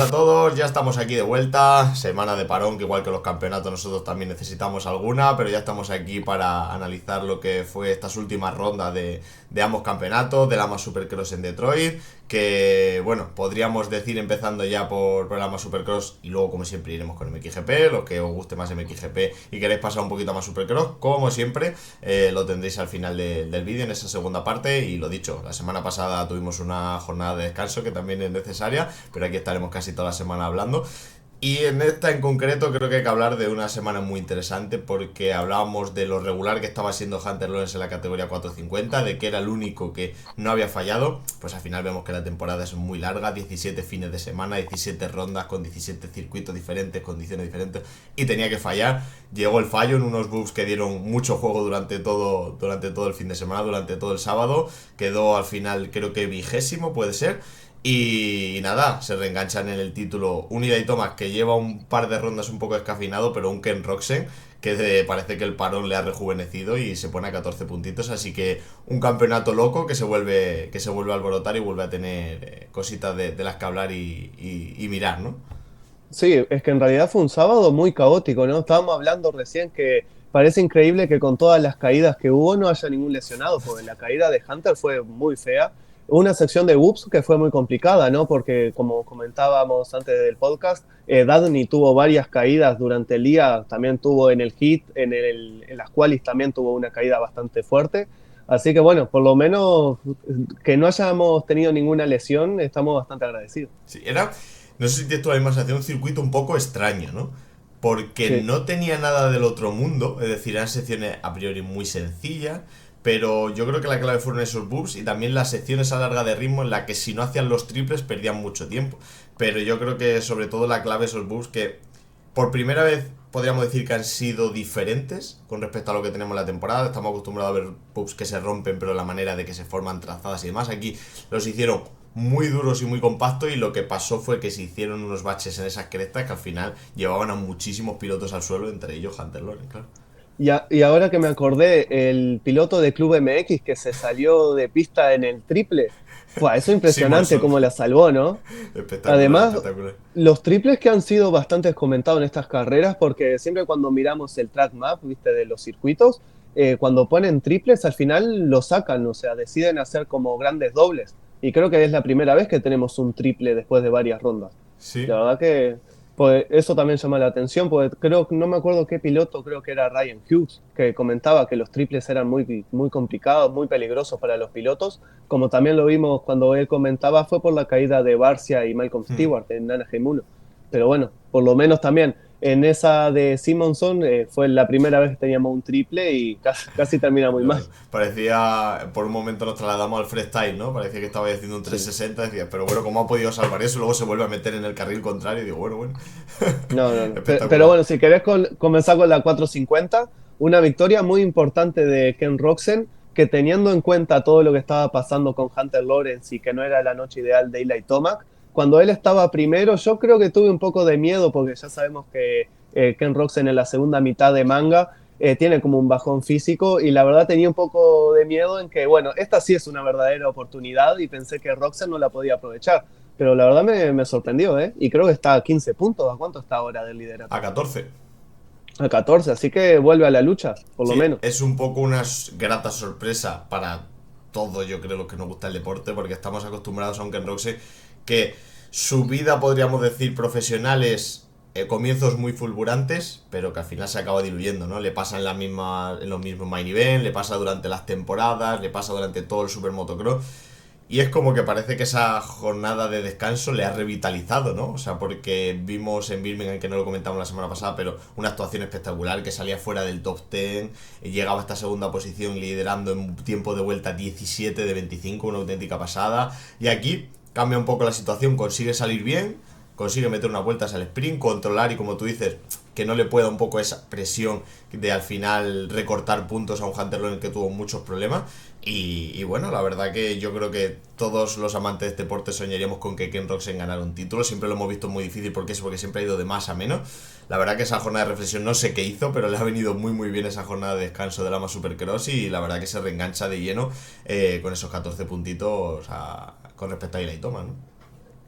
a todos, ya estamos aquí de vuelta, semana de parón, que igual que los campeonatos nosotros también necesitamos alguna, pero ya estamos aquí para analizar lo que fue estas últimas rondas de ambos campeonatos, del AMA Supercross en Detroit, que bueno, podríamos decir empezando ya por el AMA Supercross y luego como siempre iremos con MXGP, los que os guste más MXGP y queréis pasar un poquito más Supercross, como siempre, lo tendréis al final del vídeo en esa segunda parte. Y lo dicho, la semana pasada tuvimos una jornada de descanso que también es necesaria, pero aquí estaremos casi toda la semana hablando. Y en esta en concreto creo que hay que hablar de una semana muy interesante, porque hablábamos de lo regular que estaba siendo Hunter Lawrence en la categoría 450, de que era el único que no había fallado. Pues al final vemos que la temporada es muy larga, 17 fines de semana, 17 rondas con 17 circuitos diferentes, condiciones diferentes, y tenía que fallar. Llegó el fallo en unos bugs que dieron mucho juego durante todo el fin de semana, durante todo el sábado. Quedó al final creo que 20º, puede ser. Y nada, se reenganchan en el título un Eli Thomas que lleva un par de rondas un poco escafinado, pero un Ken Roczen parece que el parón le ha rejuvenecido y se pone a 14 puntitos. Así que un campeonato loco que se vuelve a alborotar y vuelve a tener cositas de las que hablar y mirar, ¿no? Sí, es que en realidad fue un sábado muy caótico, ¿no? Estábamos hablando recién que parece increíble que con todas las caídas que hubo no haya ningún lesionado, porque la caída de Hunter fue muy fea. Una sección de whoops que fue muy complicada, ¿no? Porque como comentábamos antes del podcast, Dadney tuvo varias caídas durante el día, también tuvo en el hit, en las qualis también tuvo una caída bastante fuerte. Así que bueno, por lo menos que no hayamos tenido ninguna lesión, estamos bastante agradecidos. Sí, no sé si tienes tú la misma sensación, un circuito un poco extraño, ¿no? Porque Sí. no tenía nada del otro mundo, es decir, eran secciones a priori muy sencillas, pero yo creo que la clave fueron esos bugs y también las secciones a larga de ritmo en la que si no hacían los triples perdían mucho tiempo. Pero yo creo que sobre todo la clave esos bugs que por primera vez podríamos decir que han sido diferentes con respecto a lo que tenemos en la temporada. Estamos acostumbrados a ver pubs que se rompen, pero la manera de que se forman trazadas y demás. Aquí los hicieron muy duros y muy compactos, y lo que pasó fue que se hicieron unos baches en esas crestas que al final llevaban a muchísimos pilotos al suelo, entre ellos Hunter Lawrence, claro. Y ahora que me acordé, el piloto de Club MX que se salió de pista en el triple, fue eso impresionante Simonson, cómo la salvó, ¿no? espectacular, Además, espectacular. los triples que han sido bastante comentados en estas carreras, porque siempre cuando miramos el track map, viste, de los circuitos, cuando ponen triples al final lo sacan, o sea, deciden hacer como grandes dobles. Y creo que es la primera vez que tenemos un triple después de varias rondas. La Sí. verdad que pues, eso también llama la atención, porque creo, no me acuerdo qué piloto, creo que era Ryan Hughes, que comentaba que los triples eran muy complicados, muy peligrosos para los pilotos, como también lo vimos cuando él comentaba, fue por la caída de Barcia y Malcolm Hmm. Stewart en Anaheim 1. Pero bueno, por lo menos también en esa de Simonson fue la primera vez que teníamos un triple y casi termina muy mal. Parecía, por un momento nos trasladamos al freestyle, ¿no? Parecía que estaba haciendo un Sí. 360, decía, pero bueno, ¿cómo ha podido salvar eso? Luego se vuelve a meter en el carril contrario y digo, bueno, bueno. No, no, no. Pero Espectacular. bueno, si querés comenzar con la 450, una victoria muy importante de Ken Roxen, que teniendo en cuenta todo lo que estaba pasando con Hunter Lawrence y que no era la noche ideal de Eli Tomac, cuando él estaba primero, yo creo que tuve un poco de miedo porque ya sabemos que Ken Roxen en la segunda mitad de manga tiene como un bajón físico y la verdad tenía un poco de miedo en que, bueno, esta sí es una verdadera oportunidad y pensé que Roxen no la podía aprovechar. Pero la verdad me sorprendió, ¿eh? Y creo que está a 15 puntos. ¿A cuánto está ahora del A liderato? 14. A 14, así que vuelve a la lucha, por lo Sí, menos. es un poco una grata sorpresa para todos, yo creo, los que nos gusta el deporte, porque estamos acostumbrados a un Ken Roxy que su vida, podríamos decir, profesional es comienzos muy fulgurantes, pero que al final se acaba diluyendo, ¿no? Le pasa en los mismos main event, le pasa durante las temporadas, le pasa durante todo el Super Motocross. Y es como que parece que esa jornada de descanso le ha revitalizado, ¿no? O sea, porque vimos en Birmingham, que no lo comentamos la semana pasada, pero una actuación espectacular, que salía fuera del top 10, y llegaba a esta segunda posición liderando en tiempo de vuelta 17 de 25, una auténtica pasada. Y aquí cambia un poco la situación, consigue salir bien, consigue meter unas vueltas al sprint, controlar y, como tú dices, que no le pueda un poco esa presión de al final recortar puntos a un Hunter Lawrence que tuvo muchos problemas. Y bueno, la verdad que yo creo que todos los amantes de este deporte soñaríamos con que Ken Roczen ganara un título. Siempre lo hemos visto muy difícil porque siempre ha ido de más a menos. La verdad que esa jornada de reflexión no sé qué hizo, pero le ha venido muy muy bien esa jornada de descanso del AMA Supercross, y la verdad que se reengancha de lleno con esos 14 puntitos con respecto a Eli Thomas, ¿no?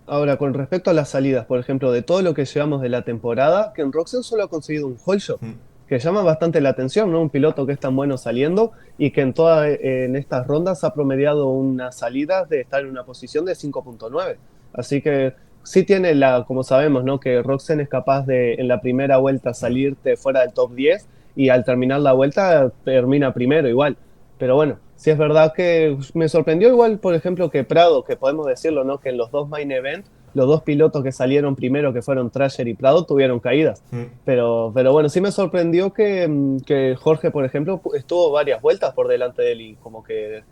Ahora, con respecto a las salidas, por ejemplo, de todo lo que llevamos de la temporada, Ken Roczen solo ha conseguido un whole shot, Mm. que llama bastante la atención, ¿no? Un piloto que es tan bueno saliendo y que en estas rondas ha promediado una salida de estar en una posición de 5.9. Así que sí tiene como sabemos, ¿no? Que Roczen es capaz de en la primera vuelta Mm. salirte fuera del top 10 y al terminar la vuelta termina primero igual. Pero bueno, sí es verdad que me sorprendió igual, por ejemplo, que Prado, que podemos decirlo, ¿no? Que en los dos main event, los dos pilotos que salieron primero, que fueron Trasher y Prado, tuvieron caídas. Mm. Pero bueno, sí me sorprendió que Jorge, por ejemplo, estuvo varias vueltas por delante de él y como que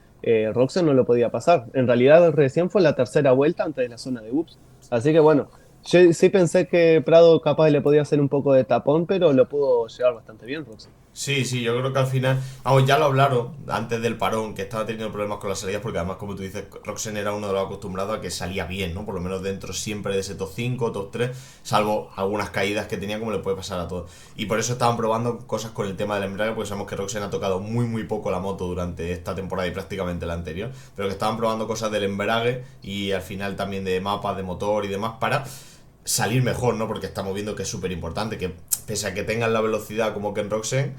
Roxen no lo podía pasar. En realidad recién fue la tercera vuelta antes de la zona de Ups. Así que bueno, yo sí pensé que Prado capaz le podía hacer un poco de tapón, pero lo pudo llevar bastante bien Roxen. Sí, sí, yo creo que al final, vamos, ya lo hablaron antes del parón, que estaba teniendo problemas con las salidas, porque además, como tú dices, Roxen era uno de los acostumbrados a que salía bien, ¿no? Por lo menos dentro siempre de ese top 5, top 3, salvo algunas caídas que tenía, como le puede pasar a todos. Y por eso estaban probando cosas con el tema del embrague, porque sabemos que Roxen ha tocado muy, muy poco la moto durante esta temporada y prácticamente la anterior, pero que estaban probando cosas del embrague y al final también de mapas, de motor y demás, para salir mejor, ¿no? Porque estamos viendo que es súper importante, que pese a que tengan la velocidad como Ken Roczen,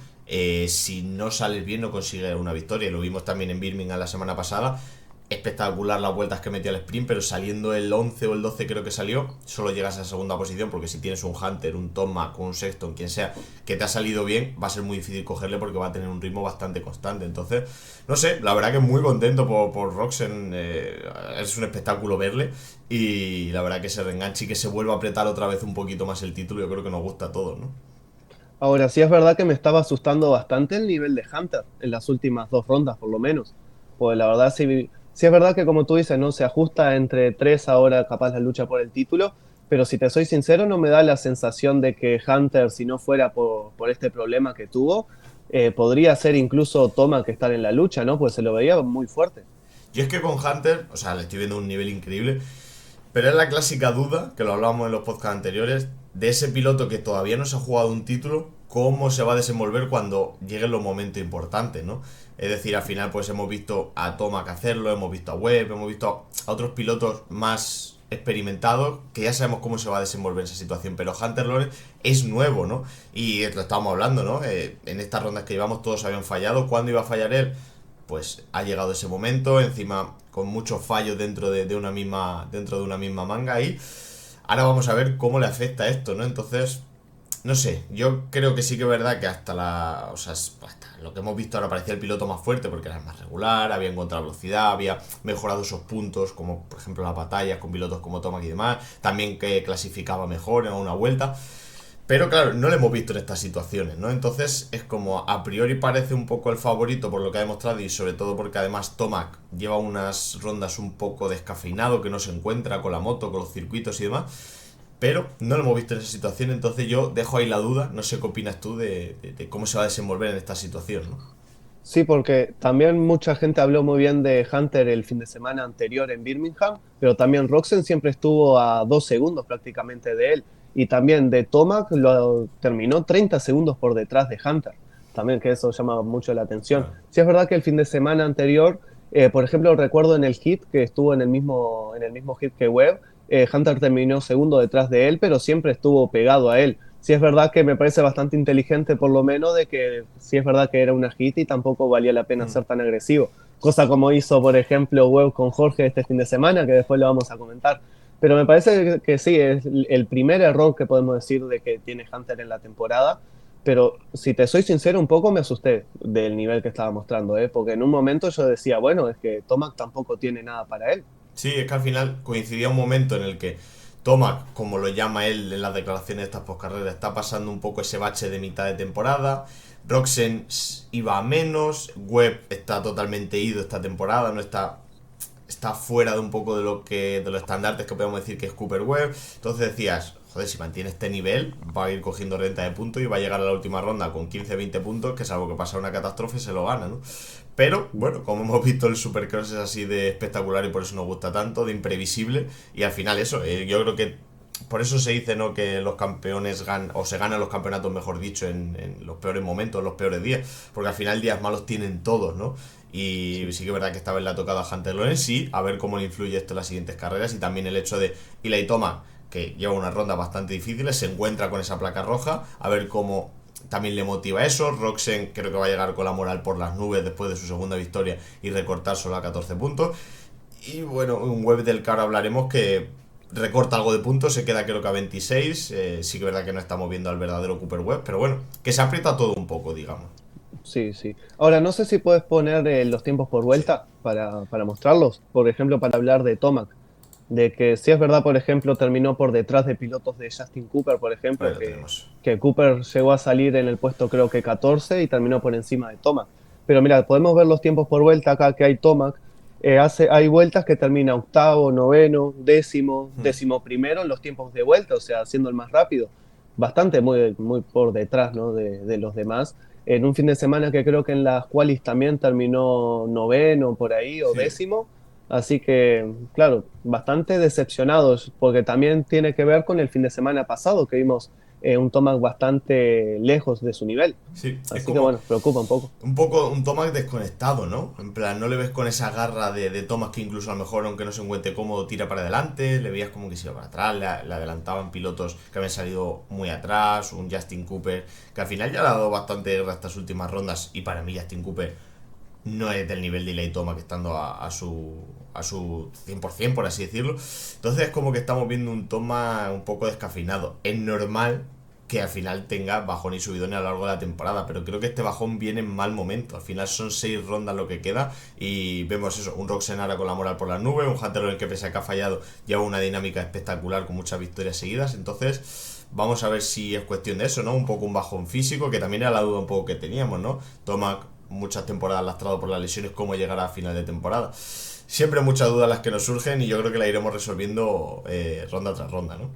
si no sales bien no consigues una victoria. Lo vimos también en Birmingham la semana pasada. Espectacular las vueltas que metió al sprint, pero saliendo el 11 o el 12 creo que salió, solo llegas a la segunda posición, porque si tienes un Hunter, un Tomac, un Sexton, quien sea, que te ha salido bien, va a ser muy difícil cogerle porque va a tener un ritmo bastante constante. Entonces, no sé, la verdad que muy contento por Roxen, es un espectáculo verle y la verdad que se reenganche y que se vuelva a apretar otra vez un poquito más el título, yo creo que nos gusta a todos, ¿no? Ahora, sí es verdad que me estaba asustando bastante el nivel de Hunter en las últimas dos rondas, por lo menos. Pues la verdad, sí es verdad que como tú dices, no se ajusta entre tres ahora capaz la lucha por el título, pero si te soy sincero, no me da la sensación de que Hunter, si no fuera por este problema que tuvo, podría ser incluso Toma que estar en la lucha, ¿no? Pues se lo veía muy fuerte. Yo es que con Hunter, o sea, le estoy viendo un nivel increíble, pero es la clásica duda, que lo hablábamos en los podcasts anteriores, de ese piloto que todavía no se ha jugado un título, cómo se va a desenvolver cuando lleguen los momentos importantes, ¿no? Es decir, al final pues hemos visto a Tomac hacerlo, hemos visto a Webb, hemos visto a otros pilotos más experimentados que ya sabemos cómo se va a desenvolver esa situación, pero Hunter Lawrence es nuevo, ¿no? Y lo estábamos hablando, ¿no? En estas rondas que llevamos todos habían fallado. ¿Cuándo iba a fallar él? Pues ha llegado ese momento, encima con muchos fallos dentro de una misma manga, y ahora vamos a ver cómo le afecta esto, ¿no? Entonces, no sé, yo creo que sí que es verdad que o sea, hasta lo que hemos visto ahora parecía el piloto más fuerte porque era más regular, había encontrado velocidad, había mejorado esos puntos, como por ejemplo las batallas con pilotos como Tomac y demás, también que clasificaba mejor en una vuelta. Pero claro, no lo hemos visto en estas situaciones, ¿no? Entonces es como a priori parece un poco el favorito por lo que ha demostrado y sobre todo porque además Tomac lleva unas rondas un poco descafeinado, que no se encuentra con la moto, con los circuitos y demás. Pero no lo hemos visto en esa situación, entonces yo dejo ahí la duda, no sé qué opinas tú de cómo se va a desenvolver en esta situación, ¿no? Sí, porque también mucha gente habló muy bien de Hunter el fin de semana anterior en Birmingham, pero también Roxen siempre estuvo a 2 segundos prácticamente de él. Y también de Tomac lo terminó 30 segundos por detrás de Hunter. También que eso llama mucho la atención. Claro. Sí es verdad que el fin de semana anterior, por ejemplo, recuerdo en el hit que estuvo en el mismo hit que Webb, Hunter terminó segundo detrás de él, pero siempre estuvo pegado a él. Sí es verdad que me parece bastante inteligente por lo menos de que sí es verdad que era una hit y tampoco valía la pena Mm. ser tan agresivo. Cosa como hizo, por ejemplo, Webb con Jorge este fin de semana, que después lo vamos a comentar. Pero me parece que sí, es el primer error que podemos decir de que tiene Hunter en la temporada. Pero si te soy sincero, un poco me asusté del nivel que estaba mostrando, ¿eh? Porque en un momento yo decía, bueno, es que Tomac tampoco tiene nada para él. Sí, es que al final coincidía un momento en el que Tomac, como lo llama él en las declaraciones de estas postcarreras, está pasando un poco ese bache de mitad de temporada. Roxen iba a menos, Webb está totalmente ido esta temporada, no está fuera de un poco de los estandartes que podemos decir que es Cooper Webb. Entonces decías, joder, si mantiene este nivel, va a ir cogiendo renta de puntos y va a llegar a la última ronda con 15-20 puntos, que salvo que pasa una catástrofe se lo gana, ¿no? Pero, bueno, como hemos visto, el Supercross es así de espectacular y por eso nos gusta tanto, de imprevisible. Y al final eso, yo creo que por eso se dice, ¿no?, que los campeones o se ganan los campeonatos, mejor dicho, en los peores momentos, en los peores días, porque al final días malos tienen todos, ¿no? Y sí que es verdad que esta vez le ha tocado a Hunter Lawrence, sí, a ver cómo le influye esto en las siguientes carreras, y también el hecho de Eli Tomac, que lleva unas rondas bastante difíciles, se encuentra con esa placa roja, a ver cómo también le motiva eso. Roxen creo que va a llegar con la moral por las nubes después de su segunda victoria y recortar solo a 14 puntos. Y bueno, un web del que ahora hablaremos que recorta algo de puntos, se queda creo que a 26. Sí que es verdad que no estamos viendo al verdadero Cooper Webb, pero bueno, que se aprieta todo un poco, digamos. Sí, sí. Ahora, no sé si puedes poner los tiempos por Sí, vuelta para mostrarlos. Por ejemplo, para hablar de Tomac. De que si es verdad, por ejemplo, terminó por detrás de pilotos de Justin Cooper, por ahí ejemplo, lo tenemos. que Cooper llegó a salir en el puesto creo que 14 y terminó por encima de Tomac. Pero mira, podemos ver los tiempos por vuelta acá que hay Tomac. Hay vueltas que termina octavo, noveno, décimo, Hmm. décimo primero en los tiempos de vuelta, o sea, siendo el más rápido. Bastante muy, muy por detrás, ¿no?, de los demás. En un fin de semana que creo que en las qualis también terminó noveno por ahí o Sí. décimo. Así que, claro, bastante decepcionados, porque también tiene que ver con el fin de semana pasado, que vimos un Tomac bastante lejos de su nivel. Sí, es Así que, como bueno, preocupa un poco. un poco un Thomas desconectado, ¿no? En plan, no le ves con esa garra de Thomas que incluso a lo mejor, aunque no se encuentre cómodo, tira para adelante. Le veías como que se iba para atrás, le adelantaban pilotos que habían salido muy atrás. Un Justin Cooper que al final ya le ha dado bastante guerra estas últimas rondas. Y para mí, Justin Cooper no es del nivel de Eli Thomas, que estando a su 100%, por así decirlo. Entonces es como que estamos viendo un Thomas un poco descafeinado. Es normal que al final tenga bajón y subidones a lo largo de la temporada, pero creo que este bajón viene en mal momento. Al final son 6 rondas lo que queda y vemos eso, un Roxenara con la moral por las nubes, un Hunter en el que pese a que ha fallado lleva una dinámica espectacular con muchas victorias seguidas. Entonces vamos a ver si es cuestión de eso, ¿no? Un poco un bajón físico, que también era la duda un poco que teníamos, ¿no? Tomac muchas temporadas lastrado por las lesiones, cómo llegará a final de temporada. Siempre muchas dudas las que nos surgen y yo creo que la iremos resolviendo ronda tras ronda, ¿no?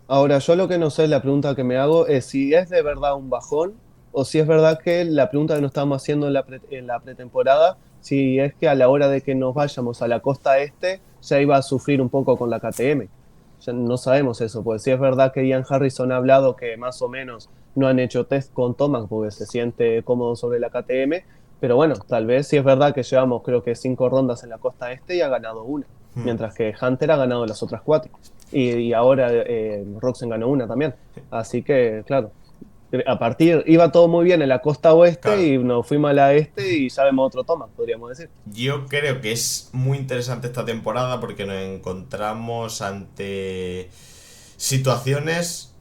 Ahora, yo lo que no sé, la pregunta que me hago es si es de verdad un bajón o si es verdad que la pregunta que nos estamos haciendo en la pretemporada, si es que a la hora de que nos vayamos a la costa este, ya iba a sufrir un poco con la KTM. Ya no sabemos eso, pues si es verdad que Ian Harrison ha hablado que más o menos no han hecho test con Tomac porque se siente cómodo sobre la KTM, pero bueno, tal vez si es verdad que llevamos creo que 5 rondas en la costa este y ha ganado una, Hmm. mientras que Hunter ha ganado las otras 4. Y ahora Roxen ganó una también. Así que, claro, iba todo muy bien en la costa oeste Claro, y nos fuimos a la este y ya vemos otro toma, podríamos decir. yo creo que es muy interesante esta temporada porque nos encontramos ante situaciones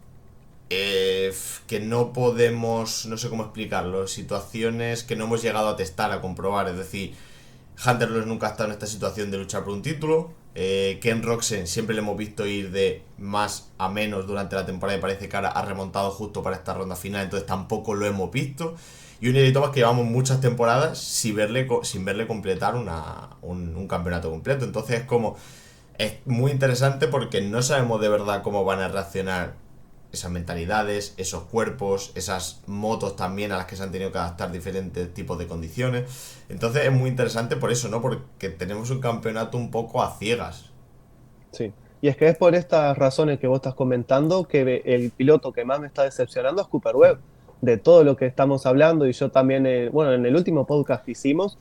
que no podemos, no sé cómo explicarlo, situaciones que no hemos llegado a testar, a comprobar. Es decir, Hunter Lawrence nunca ha estado en esta situación de luchar por un título. Ken Roxen siempre le hemos visto ir de más a menos durante la temporada y parece que ahora ha remontado justo para esta ronda final, entonces tampoco lo hemos visto. Y un Eli Thomas que llevamos muchas temporadas sin verle completar un campeonato completo. Entonces es muy interesante porque no sabemos de verdad cómo van a reaccionar esas mentalidades, esos cuerpos, esas motos también a las que se han tenido que adaptar diferentes tipos de condiciones. Entonces es muy interesante por eso, ¿no? Porque tenemos un campeonato un poco a ciegas. Sí. Y es que es por estas razones que vos estás comentando que el piloto que más me está decepcionando es Cooper Webb. De todo lo que estamos hablando, y yo también, bueno, en el último podcast que hicimos,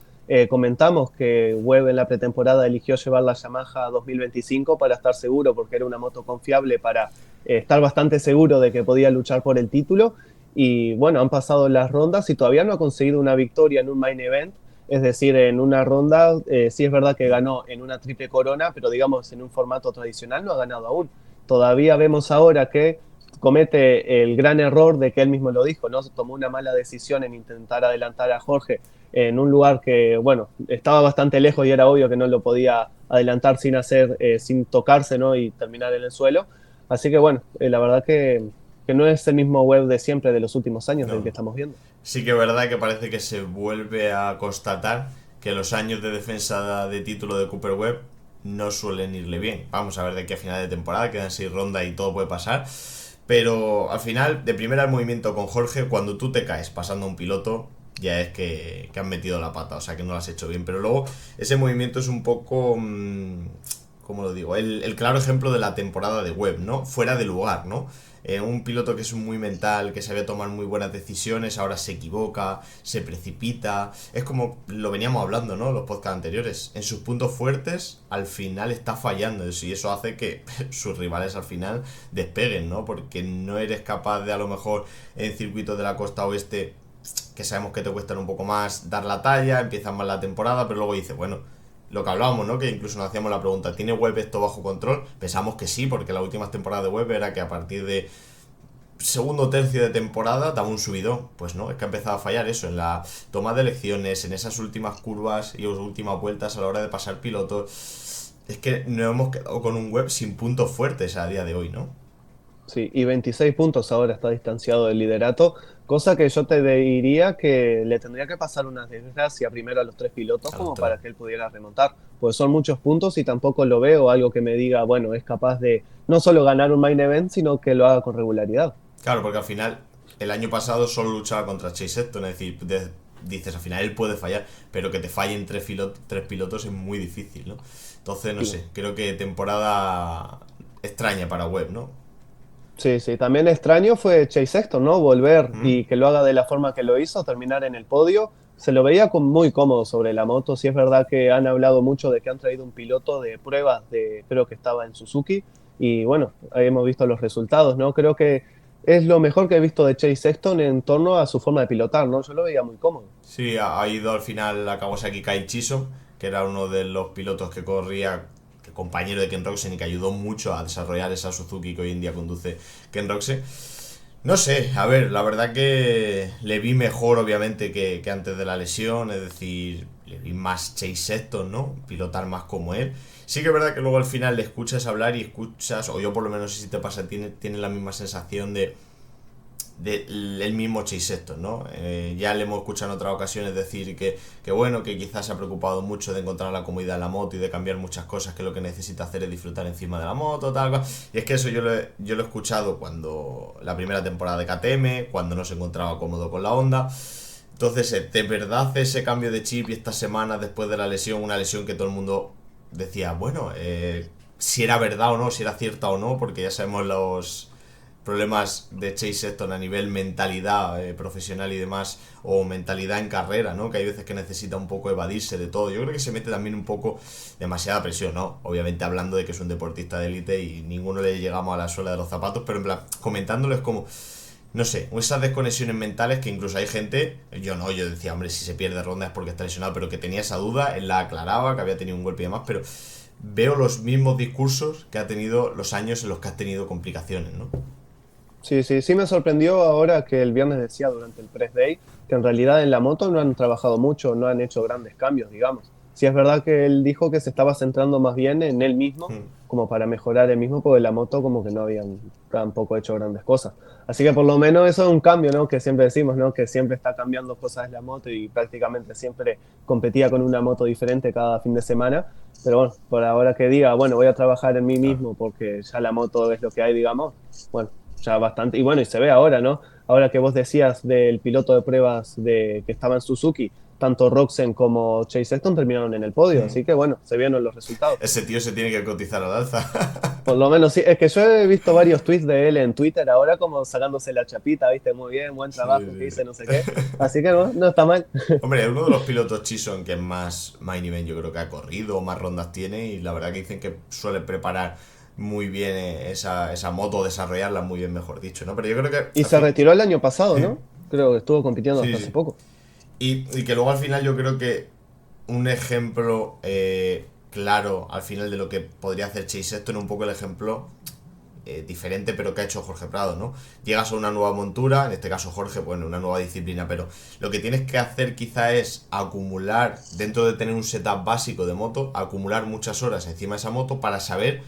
comentamos que Webb en la pretemporada eligió llevar la Yamaha 2025 para estar seguro, porque era una moto confiable para estar bastante seguro de que podía luchar por el título. Y bueno, han pasado las rondas y todavía no ha conseguido una victoria en un main event. Es decir, en una ronda, sí es verdad que ganó en una triple corona, pero digamos en un formato tradicional no ha ganado aún. Todavía vemos ahora que comete el gran error de que él mismo lo dijo, ¿no? Se tomó una mala decisión en intentar adelantar a Jorge en un lugar que, bueno, estaba bastante lejos y era obvio que no lo podía adelantar sin tocarse, ¿no? Y terminar en el suelo. Así que, bueno, la verdad que no es el mismo web de siempre, de los últimos años, del que No. estamos viendo. Sí que es verdad que parece que se vuelve a constatar que los años de defensa de título de Cooper Webb no suelen irle bien. Vamos a ver de qué a final de temporada, quedan 6 rondas y todo puede pasar. Pero al final, de primera el movimiento con Jorge, cuando tú te caes pasando a un piloto, ya es que han metido la pata, o sea que no lo has hecho bien. Pero luego ese movimiento es un poco ¿cómo lo digo? El claro ejemplo de la temporada de Webb, ¿no? Fuera de lugar, ¿no? Un piloto que es muy mental, que sabe tomar muy buenas decisiones, ahora se equivoca, se precipita. Es como lo veníamos hablando, ¿no? Los podcasts anteriores. En sus puntos fuertes, al final está fallando. Y eso hace que sus rivales al final despeguen, ¿no? Porque no eres capaz de, a lo mejor, en circuitos de la costa oeste, que sabemos que te cuestan un poco más, dar la talla, empiezas mal la temporada, pero luego dices, bueno, lo que hablábamos, ¿no? Que incluso nos hacíamos la pregunta, ¿tiene Webb esto bajo control? Pensamos que sí, porque las últimas temporadas de Webb era que a partir de segundo tercio de temporada daba un subidón. Pues no, es que ha empezado a fallar eso, en la toma de elecciones, en esas últimas curvas y las últimas vueltas a la hora de pasar pilotos. Es que nos hemos quedado con un Webb sin puntos fuertes a día de hoy, ¿no? Sí, y 26 puntos ahora está distanciado del liderato, cosa que yo te diría que le tendría que pasar una desgracia primero a los tres pilotos A los como tres. para que él pudiera remontar, pues son muchos puntos y tampoco lo veo algo que me diga, bueno, es capaz de no solo ganar un main event, sino que lo haga con regularidad. Claro, porque al final, el año pasado solo luchaba contra Chase Sexton, es decir, dices, al final él puede fallar, pero que te fallen tres pilotos es muy difícil, ¿no? Entonces, no Sí. sé, creo que temporada extraña para Webb, ¿no? Sí, sí, también extraño fue Chase Sexton, ¿no? Volver ¿Mm? y que lo haga de la forma que lo hizo, terminar en el podio. Se lo veía muy cómodo sobre la moto. Sí es verdad que han hablado mucho de que han traído un piloto de pruebas de, creo que estaba en Suzuki. Y bueno, ahí hemos visto los resultados, ¿no? Creo que es lo mejor que he visto de Chase Sexton en torno a su forma de pilotar, ¿no? Yo lo veía muy cómodo. Sí, ha ido al final a Kawasaki Kai Chisholm, que era uno de los pilotos que corría, que compañero de Ken Roczen y que ayudó mucho a desarrollar esa Suzuki que hoy en día conduce Ken Roczen. No sé, a ver, la verdad que le vi mejor obviamente que antes de la lesión, es decir, le vi más Chase Sexton, ¿no? Pilotar más como él. Sí que es verdad que luego al final le escuchas hablar y escuchas, o yo por lo menos no sé si te pasa, tiene la misma sensación de el mismo Chase Sexton, ¿no? Ya le hemos escuchado en otras ocasiones decir que bueno, que quizás se ha preocupado mucho de encontrar la comodidad en la moto y de cambiar muchas cosas, que lo que necesita hacer es disfrutar encima de la moto, tal cual. Y es que eso yo lo he escuchado cuando la primera temporada de KTM, cuando no se encontraba cómodo con la Honda. Entonces, ¿de verdad ese cambio de chip y esta semana después de la lesión, una lesión que todo el mundo decía, bueno, si era verdad o no, si era cierta o no, porque ya sabemos los problemas de Chase Sexton a nivel mentalidad profesional y demás, o mentalidad en carrera, ¿no? Que hay veces que necesita un poco evadirse de todo. Yo creo que se mete también un poco demasiada presión, ¿no? Obviamente hablando de que es un deportista de élite y ninguno le llegamos a la suela de los zapatos, pero en plan, comentándolo es como, no sé, esas desconexiones mentales que incluso hay gente, yo no, yo decía, hombre, si se pierde ronda es porque está lesionado, pero que tenía esa duda, él la aclaraba, que había tenido un golpe y demás, pero veo los mismos discursos que ha tenido los años en los que ha tenido complicaciones, ¿no? Sí, sí, sí me sorprendió ahora que el viernes decía durante el press day que en realidad en la moto no han trabajado mucho, no han hecho grandes cambios, digamos. Sí es verdad que él dijo que se estaba centrando más bien en él mismo, Hmm. como para mejorar él mismo, porque la moto como que no habían tampoco hecho grandes cosas. Así que por lo menos eso es un cambio, ¿no? Que siempre decimos, ¿no? Que siempre está cambiando cosas la moto y prácticamente siempre competía con una moto diferente cada fin de semana. Pero bueno, por ahora que diga, bueno, voy a trabajar en mí Claro. mismo porque ya la moto es lo que hay, digamos. Bueno, ya bastante. Y bueno, y se ve ahora, ¿no? Ahora que vos decías del piloto de pruebas de que estaba en Suzuki, tanto Roxen como Chase Sexton terminaron en el podio, Hmm. así que bueno, se vieron los resultados. Ese tío se tiene que cotizar al alza. Por lo menos sí, es que yo he visto varios tweets de él en Twitter ahora como sacándose la chapita, viste, muy bien, buen Sí, trabajo, que sí, hice, sí. no sé qué. Así que no, no está mal. Hombre, es uno de los pilotos Chison que más main event yo creo que ha corrido, más rondas tiene y la verdad que dicen que suele preparar muy bien esa moto, desarrollarla muy bien, mejor dicho, ¿no? Pero yo creo que Y al se fin... retiró el año pasado, Sí, ¿no? Creo que estuvo compitiendo sí, hasta hace sí. poco. Y que luego al final yo creo que un ejemplo claro al final de lo que podría hacer Chase Sexton es un poco el ejemplo diferente pero que ha hecho Jorge Prado, ¿no? Llegas a una nueva montura, en este caso Jorge, bueno, una nueva disciplina, pero lo que tienes que hacer quizá es acumular, dentro de tener un setup básico de moto, acumular muchas horas encima de esa moto para saber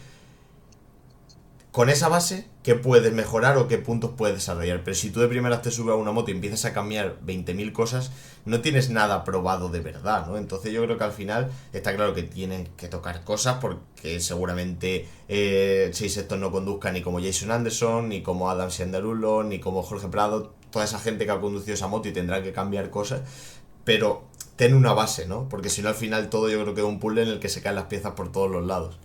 con esa base qué puedes mejorar o qué puntos puedes desarrollar. Pero si tú de primeras te subes a una moto y empiezas a cambiar 20.000 cosas, no tienes nada probado de verdad, ¿no? Entonces yo creo que al final está claro que tienen que tocar cosas porque seguramente Chase Sexton no conduzca ni como Jason Anderson, ni como Adam Sciandarulo, ni como Jorge Prado, toda esa gente que ha conducido esa moto y tendrá que cambiar cosas, pero ten una base, ¿no? Porque si no al final todo yo creo que es un puzzle en el que se caen las piezas por todos los lados.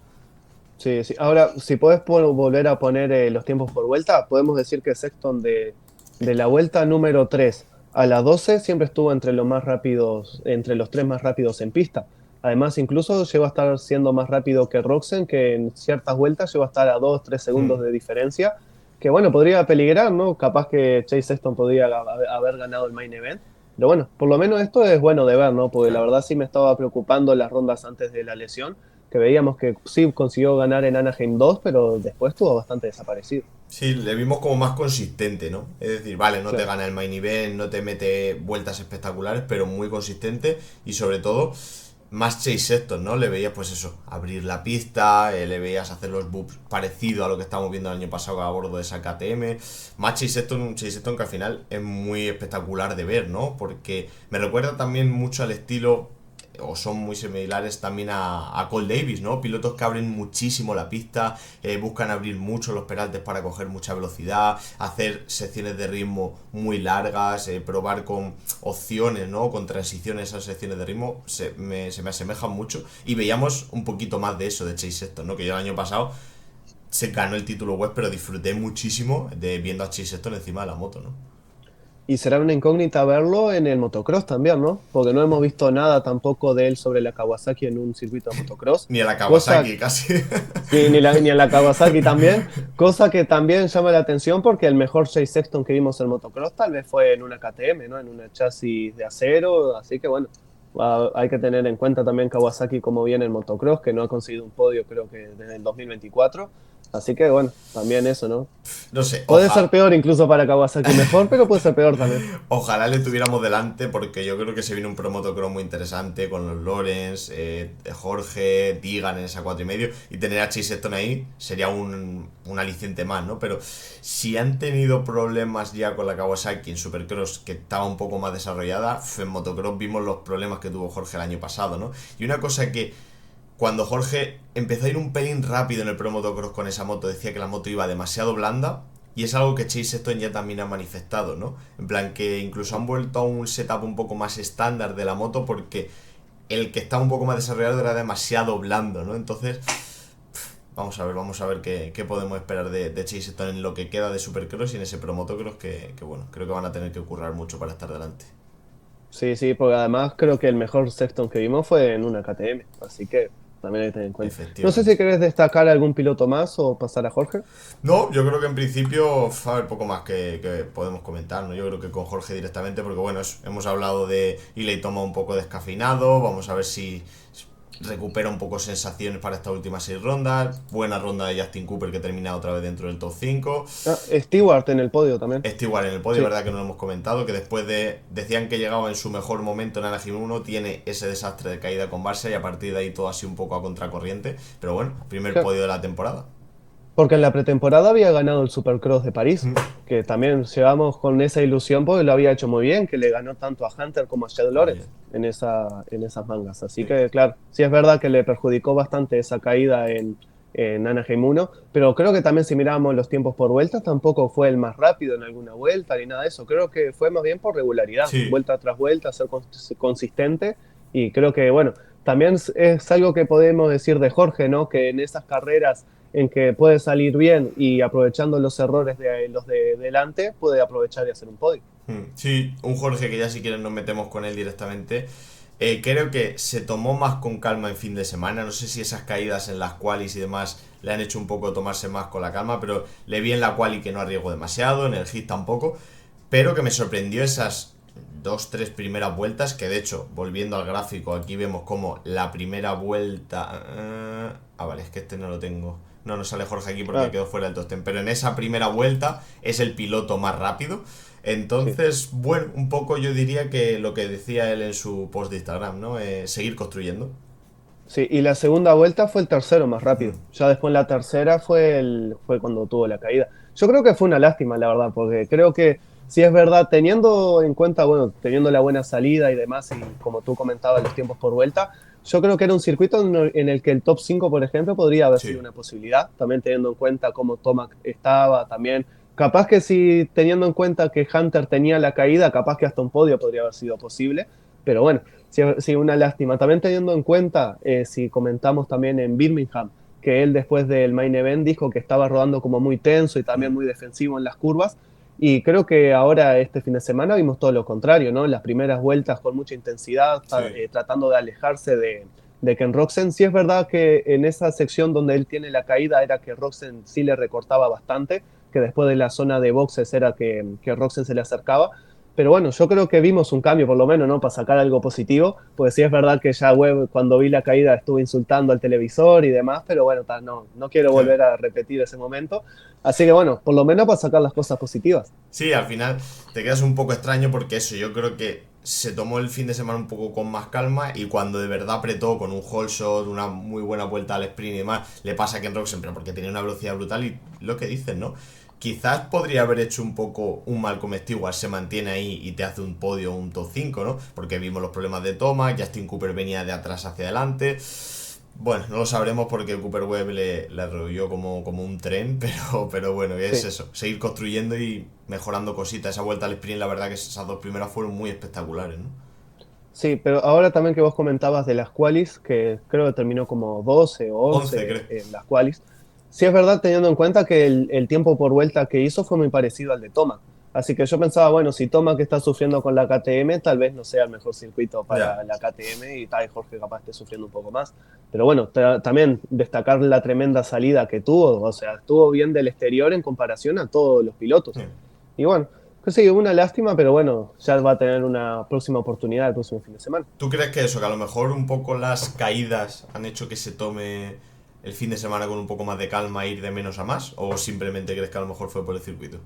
Sí, sí. Ahora, si podés volver a poner los tiempos por vuelta, podemos decir que Sexton de la vuelta número 3 a la 12 siempre estuvo entre los más rápidos, entre los tres más rápidos en pista. Además, incluso llegó a estar siendo más rápido que Roxen, que en ciertas vueltas llegó a estar a 2, 3 segundos Mm. de diferencia. Que bueno, podría peligrar, ¿no? Capaz que Chase Sexton podría haber ganado el main event. Pero bueno, por lo menos esto es bueno de ver, ¿no? Porque la verdad sí me estaba preocupando las rondas antes de la lesión, que veíamos que sí consiguió ganar en Anaheim 2, pero después estuvo bastante desaparecido. Sí, le vimos como más consistente, ¿no? Es decir, vale, no te Claro. gana el main event, no te mete vueltas espectaculares, pero muy consistente y sobre todo más Chase Sexton, ¿no? Le veías pues eso, abrir la pista, le veías hacer los boops parecido a lo que estábamos viendo el año pasado a bordo de esa KTM. Más Chase Sexton, un Chase Sexton que al final es muy espectacular de ver, ¿no? Porque me recuerda también mucho al estilo o son muy similares también a Cole Davis, ¿no? Pilotos que abren muchísimo la pista, buscan abrir mucho los peraltes para coger mucha velocidad, hacer secciones de ritmo muy largas, probar con opciones, ¿no? Con transiciones a esas secciones de ritmo, se me asemejan mucho y veíamos un poquito más de eso de Chase Sexton, ¿no? Que yo el año pasado se ganó el título web, pero disfruté muchísimo de viendo a Chase Sexton encima de la moto, ¿no? Y será una incógnita verlo en el motocross también, ¿no? Porque no hemos visto nada tampoco de él sobre la Kawasaki en un circuito de motocross. Ni a la Cosa, Kawasaki casi. sí, ni en la Kawasaki también. Cosa que también llama la atención porque el mejor Chase Sexton que vimos en motocross tal vez fue en una KTM, ¿no? En una chasis de acero. Así que bueno, hay que tener en cuenta también Kawasaki como viene en motocross, que no ha conseguido un podio creo que desde el 2024. Así que bueno, también eso, ¿no? No sé, Puede ser peor incluso para Kawasaki, mejor, pero puede ser peor también. ojalá le tuviéramos delante porque yo creo que se viene un promotocross muy interesante con los Lorenz, Jorge, Digan en esa 4,5 y tener a Chase Sexton ahí sería un aliciente más, ¿no? Pero si han tenido problemas ya con la Kawasaki en Supercross que estaba un poco más desarrollada, en motocross vimos los problemas que tuvo Jorge el año pasado, ¿no? Y una cosa que cuando Jorge empezó a ir un pelín rápido en el Pro Motocross con esa moto, decía que la moto iba demasiado blanda. Y es algo que Chase Sexton ya también ha manifestado, ¿no? En plan que incluso han vuelto a un setup un poco más estándar de la moto porque el que estaba un poco más desarrollado era demasiado blando, ¿no? Entonces, vamos a ver qué podemos esperar de Chase Sexton en lo que queda de Supercross y en ese Pro Motocross que bueno, creo que van a tener que currar mucho para estar delante. Sí, sí, porque además creo que el mejor Sexton que vimos fue en una KTM, así que también hay que tener en cuenta. No sé si Efectivamente. querés destacar algún piloto más o pasar a Jorge. No, yo creo que en principio va a haber poco más que podemos comentar, ¿no? Yo creo que con Jorge directamente, porque bueno, hemos hablado de Iley toma un poco descafeinado, vamos a ver si recupera un poco sensaciones para estas últimas 6 rondas, buena ronda de Justin Cooper que termina otra vez dentro del top 5. Ah, Stewart en el podio también. Igual en el podio, Sí, verdad que no lo hemos comentado, que después de, decían que llegaba en su mejor momento en Anaheim 1, tiene ese desastre de caída con Barça y a partir de ahí todo así un poco a contracorriente, pero bueno, primer claro. podio de la temporada. Porque en la pretemporada había ganado el Supercross de París, que también llevamos con esa ilusión porque lo había hecho muy bien, que le ganó tanto a Hunter como a Shed Ahí, Lorenz en esas mangas. Así sí. que, claro, sí es verdad que le perjudicó bastante esa caída en Anaheim 1, pero creo que también si miramos los tiempos por vueltas, tampoco fue el más rápido en alguna vuelta ni nada de eso. Creo que fue más bien por regularidad, Sí, vuelta tras vuelta, ser consistente. Y creo que, bueno, también es algo que podemos decir de Jorge, ¿no? Que en esas carreras en que puede salir bien y aprovechando los errores de los de delante, puede aprovechar y hacer un podio. sí, un Jorge que ya si quieren nos metemos con él directamente. Creo que se tomó más con calma en fin de semana. No sé si esas caídas en las qualis y demás le han hecho un poco tomarse más con la calma, pero le vi en la quali que no arriesgó demasiado, en el hit tampoco. Pero que me sorprendió esas 2, 3 primeras vueltas, que de hecho, volviendo al gráfico, aquí vemos como la primera vuelta... vale, es que este no lo tengo. No, no sale Jorge aquí porque Ah, quedó fuera del top 10. Pero en esa primera vuelta es el piloto más rápido. sí. Entonces, bueno, un poco yo diría que lo que decía él en su post de Instagram, ¿no? Seguir construyendo. Sí, y la segunda vuelta fue el tercero más rápido. Ya después la tercera fue cuando tuvo la caída. Yo creo que fue una lástima, la verdad, porque creo que si es verdad, teniendo en cuenta, bueno, teniendo la buena salida y demás, y como tú comentabas, los tiempos por vuelta, yo creo que era un circuito en el que el top 5 por ejemplo, podría haber sido Sí. una posibilidad, también teniendo en cuenta cómo Tomac estaba, también. Capaz que si teniendo en cuenta que Hunter tenía la caída, capaz que hasta un podio podría haber sido posible, pero bueno, sí, sí, una lástima. También teniendo en cuenta, si comentamos también en Birmingham, que él después del main event dijo que estaba rodando como muy tenso y también muy defensivo en las curvas. Y creo que ahora este fin de semana vimos todo lo contrario, ¿no? Las primeras vueltas con mucha intensidad, Sí. tratando de alejarse de Ken Roczen. Sí es verdad que en esa sección donde él tiene la caída era que Roczen sí le recortaba bastante, que después de la zona de boxes era que Roczen se le acercaba. Pero bueno, yo creo que vimos un cambio por lo menos, ¿no? Para sacar algo positivo, porque sí es verdad que ya Webb cuando vi la caída estuvo insultando al televisor y demás, pero bueno, no quiero volver a repetir ese momento. Así que bueno, por lo menos para sacar las cosas positivas. Sí, al final te quedas un poco extraño porque eso, yo creo que se tomó el fin de semana un poco con más calma y cuando de verdad apretó con un whole shot, una muy buena vuelta al sprint y demás, le pasa a Ken Roxen, pero porque tenía una velocidad brutal y lo que dicen, ¿no? Quizás podría haber hecho un poco un Malcolm Stewart, se mantiene ahí y te hace un podio, un top 5, ¿no? Porque vimos los problemas de Thomas, Justin Cooper venía de atrás hacia adelante. Bueno, no lo sabremos porque Cooper Webb le arrolló como un tren, pero bueno, es Sí. eso, seguir construyendo y mejorando cositas. Esa vuelta al sprint, la verdad que esas dos primeras fueron muy espectaculares, ¿no? Sí, pero ahora también que vos comentabas de las qualis, que creo que terminó como 12 o 11 11 creo. en las qualis, sí es verdad teniendo en cuenta que el tiempo por vuelta que hizo fue muy parecido al de Tomac. Así que yo pensaba, bueno, si Tomac está sufriendo con la KTM, tal vez no sea el mejor circuito Ya. para la KTM y tal, Jorge capaz esté sufriendo un poco más. Pero bueno, también destacar la tremenda salida que tuvo, o sea, estuvo bien del exterior en comparación a todos los pilotos. Y bueno, pues sí, una lástima, pero bueno, ya va a tener una próxima oportunidad el próximo fin de semana. ¿Tú crees que eso, que a lo mejor un poco las caídas han hecho que se tome el fin de semana con un poco más de calma, ir de menos a más? ¿O simplemente crees que a lo mejor fue por el circuito?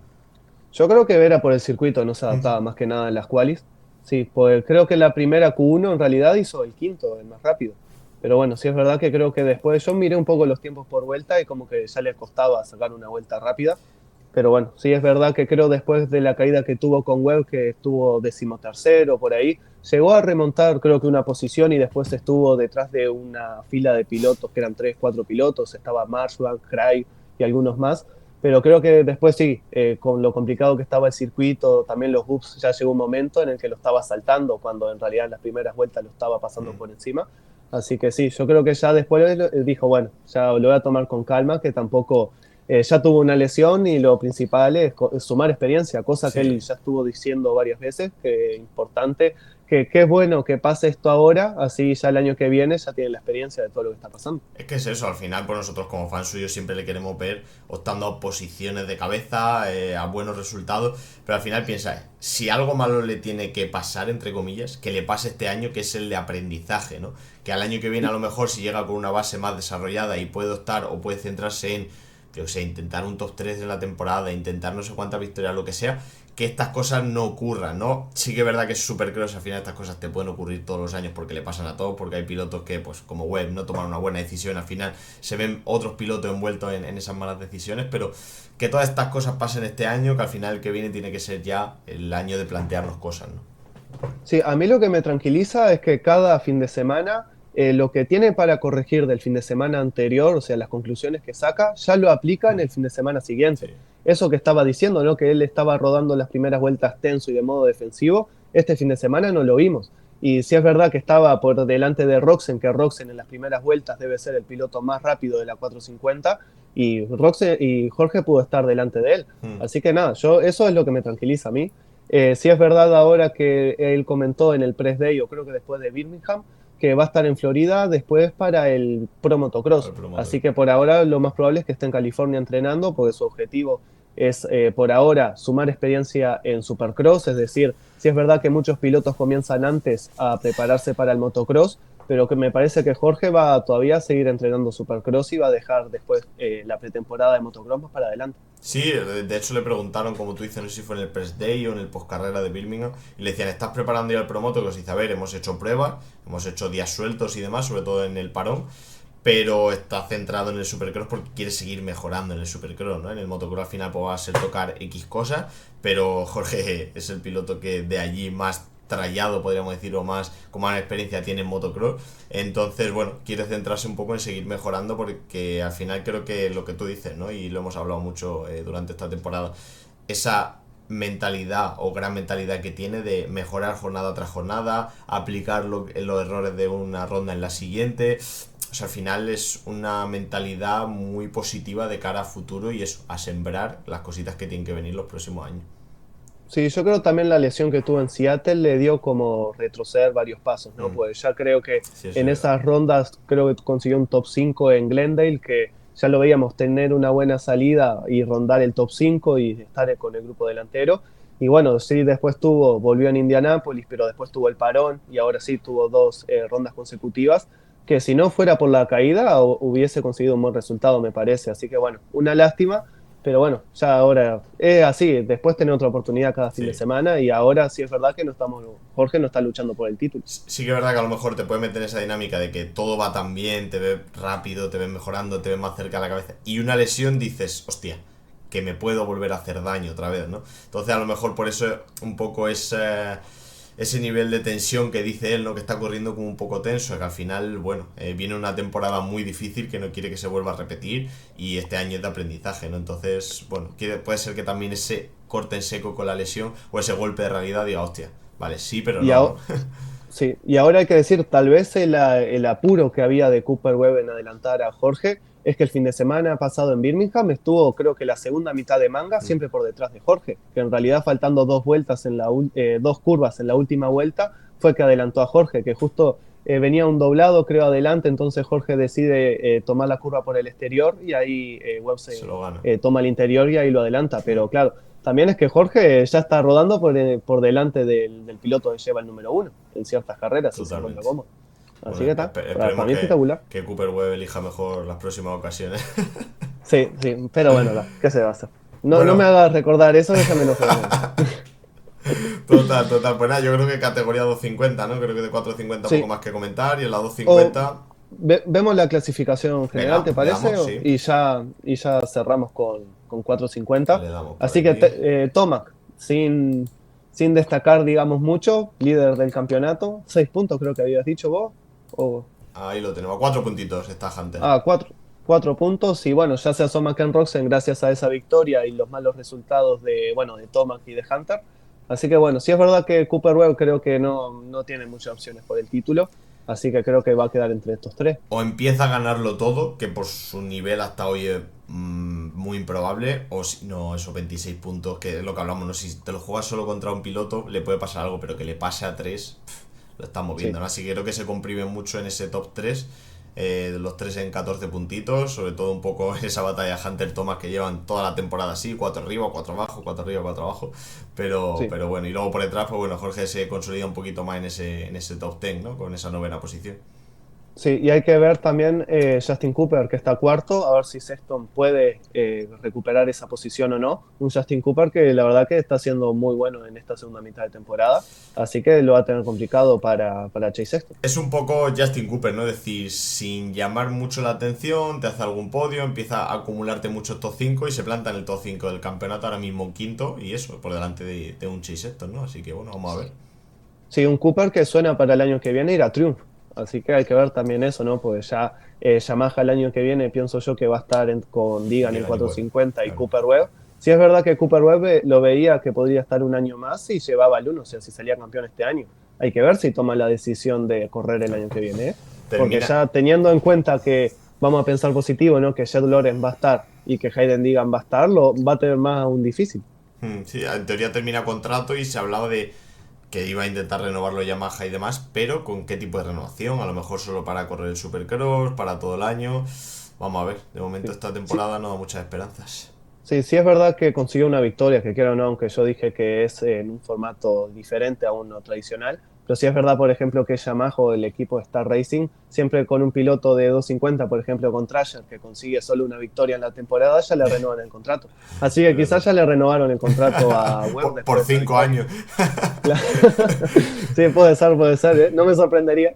Yo creo que Vera por el circuito no se adaptaba más que nada en las qualis. Sí, pues creo que la primera Q1 en realidad hizo el quinto, el más rápido. Pero bueno, sí es verdad que creo que después yo miré un poco los tiempos por vuelta y como que ya le costaba sacar una vuelta rápida. Pero bueno, sí es verdad que creo después de la caída que tuvo con Webb, que estuvo decimotercero por ahí, llegó a remontar creo que una posición y después estuvo detrás de una fila de pilotos, que eran 3, 4 pilotos, estaba Marshall, Craig y algunos más. Pero creo que después sí, con lo complicado que estaba el circuito, también los hoops, ya llegó un momento en el que lo estaba saltando, cuando en realidad en las primeras vueltas lo estaba pasando por encima. Así que sí, yo creo que ya después dijo, bueno, ya lo voy a tomar con calma, que tampoco ya tuvo una lesión y lo principal es sumar experiencia, cosa que él Sí. ya estuvo diciendo varias veces, que es importante, que es bueno que pase esto ahora, así ya el año que viene ya tiene la experiencia de todo lo que está pasando. Es que es eso, al final, pues nosotros como fans suyos siempre le queremos ver optando a posiciones de cabeza, a buenos resultados, pero al final piensa, si algo malo le tiene que pasar, entre comillas, que le pase este año, que es el de aprendizaje, ¿no? Que al año que viene a lo mejor si llega con una base más desarrollada y puede optar o puede centrarse en, yo sé, intentar un top 3 de la temporada, intentar no sé cuántas victorias, lo que sea, que estas cosas no ocurran, ¿no? Sí que es verdad que es Supercross, al final estas cosas te pueden ocurrir todos los años porque le pasan a todos, porque hay pilotos que, pues como Webb, no toman una buena decisión, al final se ven otros pilotos envueltos en esas malas decisiones, pero que todas estas cosas pasen este año, que al final el que viene tiene que ser ya el año de plantearnos cosas, ¿no? Sí, a mí lo que me tranquiliza es que cada fin de semana lo que tiene para corregir del fin de semana anterior, o sea, las conclusiones que saca, ya lo aplica en el fin de semana Sí. siguiente. Eso que estaba diciendo, ¿no? Que él estaba rodando las primeras vueltas tenso y de modo defensivo, este fin de semana no lo vimos. Y si es verdad que estaba por delante de Roxen, que Roxen en las primeras vueltas debe ser el piloto más rápido de la 450, y Jorge pudo estar delante de él. Así que nada, eso es lo que me tranquiliza a mí. Sí es verdad ahora que él comentó en el press day, o creo que después de Birmingham, que va a estar en Florida después para el Pro Para Motocross. el promotor. Así que por ahora lo más probable es que esté en California entrenando, porque su objetivo es por ahora sumar experiencia en Supercross, es decir, sí es verdad que muchos pilotos comienzan antes a prepararse para el motocross, pero que me parece que Jorge va todavía a seguir entrenando Supercross y va a dejar después la pretemporada de motocross más para adelante. Sí, de hecho le preguntaron, como tú dices, no sé si fue en el press day o en el postcarrera de Birmingham, y le decían, ¿estás preparando ya el promoto? Que os dice, a ver, hemos hecho pruebas, hemos hecho días sueltos y demás, sobre todo en el parón, pero está centrado en el Supercross porque quiere seguir mejorando en el Supercross, ¿no? En el motocross al final pues, va a ser tocar X cosas, pero Jorge es el piloto que de allí más trallado, podríamos decir, o más, con más experiencia tiene en motocross. Entonces, bueno, quiere centrarse un poco en seguir mejorando porque al final creo que lo que tú dices, ¿no? Y lo hemos hablado mucho durante esta temporada, esa mentalidad o gran mentalidad que tiene de mejorar jornada tras jornada, aplicar los errores de una ronda en la siguiente. O sea, al final es una mentalidad muy positiva de cara a futuro y eso, a sembrar las cositas que tienen que venir los próximos años. Sí, yo creo también la lesión que tuvo en Seattle le dio como retroceder varios pasos, ¿no? Pues ya creo que Sí, eso en es verdad. esas rondas creo que consiguió un top 5 en Glendale, que ya lo veíamos tener una buena salida y rondar el top 5 y estar con el grupo delantero. Y bueno, sí, después volvió en Indianápolis, pero después tuvo el parón y ahora sí tuvo dos rondas consecutivas, que si no fuera por la caída hubiese conseguido un buen resultado, me parece. Así que bueno, una lástima. Pero bueno, ya ahora es así, después tener otra oportunidad cada fin de Sí. semana y ahora sí es verdad que Jorge no está luchando por el título. Sí que es verdad que a lo mejor te puede meter en esa dinámica de que todo va tan bien, te ves rápido, te ves mejorando, te ves más cerca de la cabeza. Y una lesión dices, hostia, que me puedo volver a hacer daño otra vez, ¿no? Entonces a lo mejor por eso un poco ese nivel de tensión que dice él, ¿no? Que está corriendo como un poco tenso, que al final, bueno, viene una temporada muy difícil que no quiere que se vuelva a repetir y este año es de aprendizaje, ¿no? Entonces, bueno, puede ser que también ese corte en seco con la lesión o ese golpe de realidad diga, hostia, vale, sí, pero Y, no, ¿no? sí, y ahora hay que decir, tal vez el apuro que había de Cooper Webb en adelantar a Jorge es que el fin de semana pasado en Birmingham estuvo, creo que la segunda mitad de manga, siempre por detrás de Jorge, que en realidad faltando dos curvas en la última vuelta, fue que adelantó a Jorge, que justo venía un doblado, creo, adelante, entonces Jorge decide tomar la curva por el exterior y ahí Webb Se lo gana. toma el interior y ahí lo adelanta, pero claro, también es que Jorge ya está rodando por delante del piloto que lleva el número 1 en ciertas carreras y se encuentra Totalmente. cómodo. Así Bueno, que está, para esperemos mí espectacular. que Cooper Webb elija mejor las próximas ocasiones. Sí, sí, pero bueno, ¿qué se va a hacer? No, no me Bueno, hagas recordar eso, que ya me enojé de nuevo. total. Pues nada, yo creo que categoría 250, ¿no? Creo que de 450 poco Sí, más que comentar. Y en la o 250, vemos la clasificación general, venga, ¿te le parece? damos, sí. Y ya cerramos con 450. Le damos por Así que aquí. Tomac, sin destacar, digamos, mucho, líder del campeonato, 6 puntos creo que habías dicho vos, o Ahí lo tenemos. 4 puntitos está Hunter. Ah, cuatro puntos y bueno, ya se asoma Ken Roxen gracias a esa victoria y los malos resultados de Tomac y de Hunter. Así que bueno, sí es verdad que Cooper Webb creo que no tiene muchas opciones por el título, así que creo que va a quedar entre estos tres. O empieza a ganarlo todo, que por su nivel hasta hoy es muy improbable, o si no, esos 26 puntos, que es lo que hablamos, ¿no? Si te lo juegas solo contra un piloto, le puede pasar algo, pero que le pase a tres, lo estamos viendo, Sí, ¿no? Así que creo que se comprime mucho en ese top 3, los tres en 14 puntitos, sobre todo un poco en esa batalla Hunter-Thomas que llevan toda la temporada así, 4 arriba, 4 abajo, 4 arriba, 4 abajo, sí. pero bueno, y luego por detrás, pues bueno, Jorge se consolida un poquito más en ese top 10, ¿no? Con esa novena posición. Sí, y hay que ver también Justin Cooper, que está cuarto, a ver si Sexton puede recuperar esa posición o no. Un Justin Cooper que la verdad que está siendo muy bueno en esta segunda mitad de temporada, así que lo va a tener complicado para Chase Sexton. Es un poco Justin Cooper, ¿no? Es decir, sin llamar mucho la atención, te hace algún podio, empieza a acumularte muchos top 5 y se planta en el top 5 del campeonato ahora mismo quinto y eso, por delante de un Chase Sexton, ¿no? Así que bueno, vamos a ver. Sí, un Cooper que suena para el año que viene ir a Triumph. Así que hay que ver también eso, ¿no? Porque ya Yamaha el año que viene pienso yo que va a estar con Digan en Digan igual, 450 y claro. Cooper Webb. Sí es verdad que Cooper Webb lo veía que podría estar un año más y llevaba el 1, o sea, si salía campeón este año. Hay que ver si toma la decisión de correr el año que viene, ¿eh? Porque Termina. ya teniendo en cuenta que vamos a pensar positivo, ¿no? Que Jed Lawrence va a estar y que Hayden Digan va a estar, lo va a tener más aún difícil. Sí, en teoría termina contrato y se hablaba de que iba a intentar renovarlo Yamaha y demás, pero ¿con qué tipo de renovación? A lo mejor solo para correr el Supercross, para todo el año. Vamos a ver, de momento Sí, esta sí, temporada no da muchas esperanzas. sí, sí es verdad que consiguió una victoria, que quiera o no, aunque yo dije que es en un formato diferente a uno tradicional, pero sí es verdad, por ejemplo, que Yamaha o el equipo Star Racing, siempre con un piloto de 250, por ejemplo, con Trasher, que consigue solo una victoria en la temporada, ya le renovan el contrato. Así De que verdad. quizás ya le renovaron el contrato a Webb después Por de esta 5 victoria. años. Claro. Sí, puede ser, ¿eh? No me sorprendería.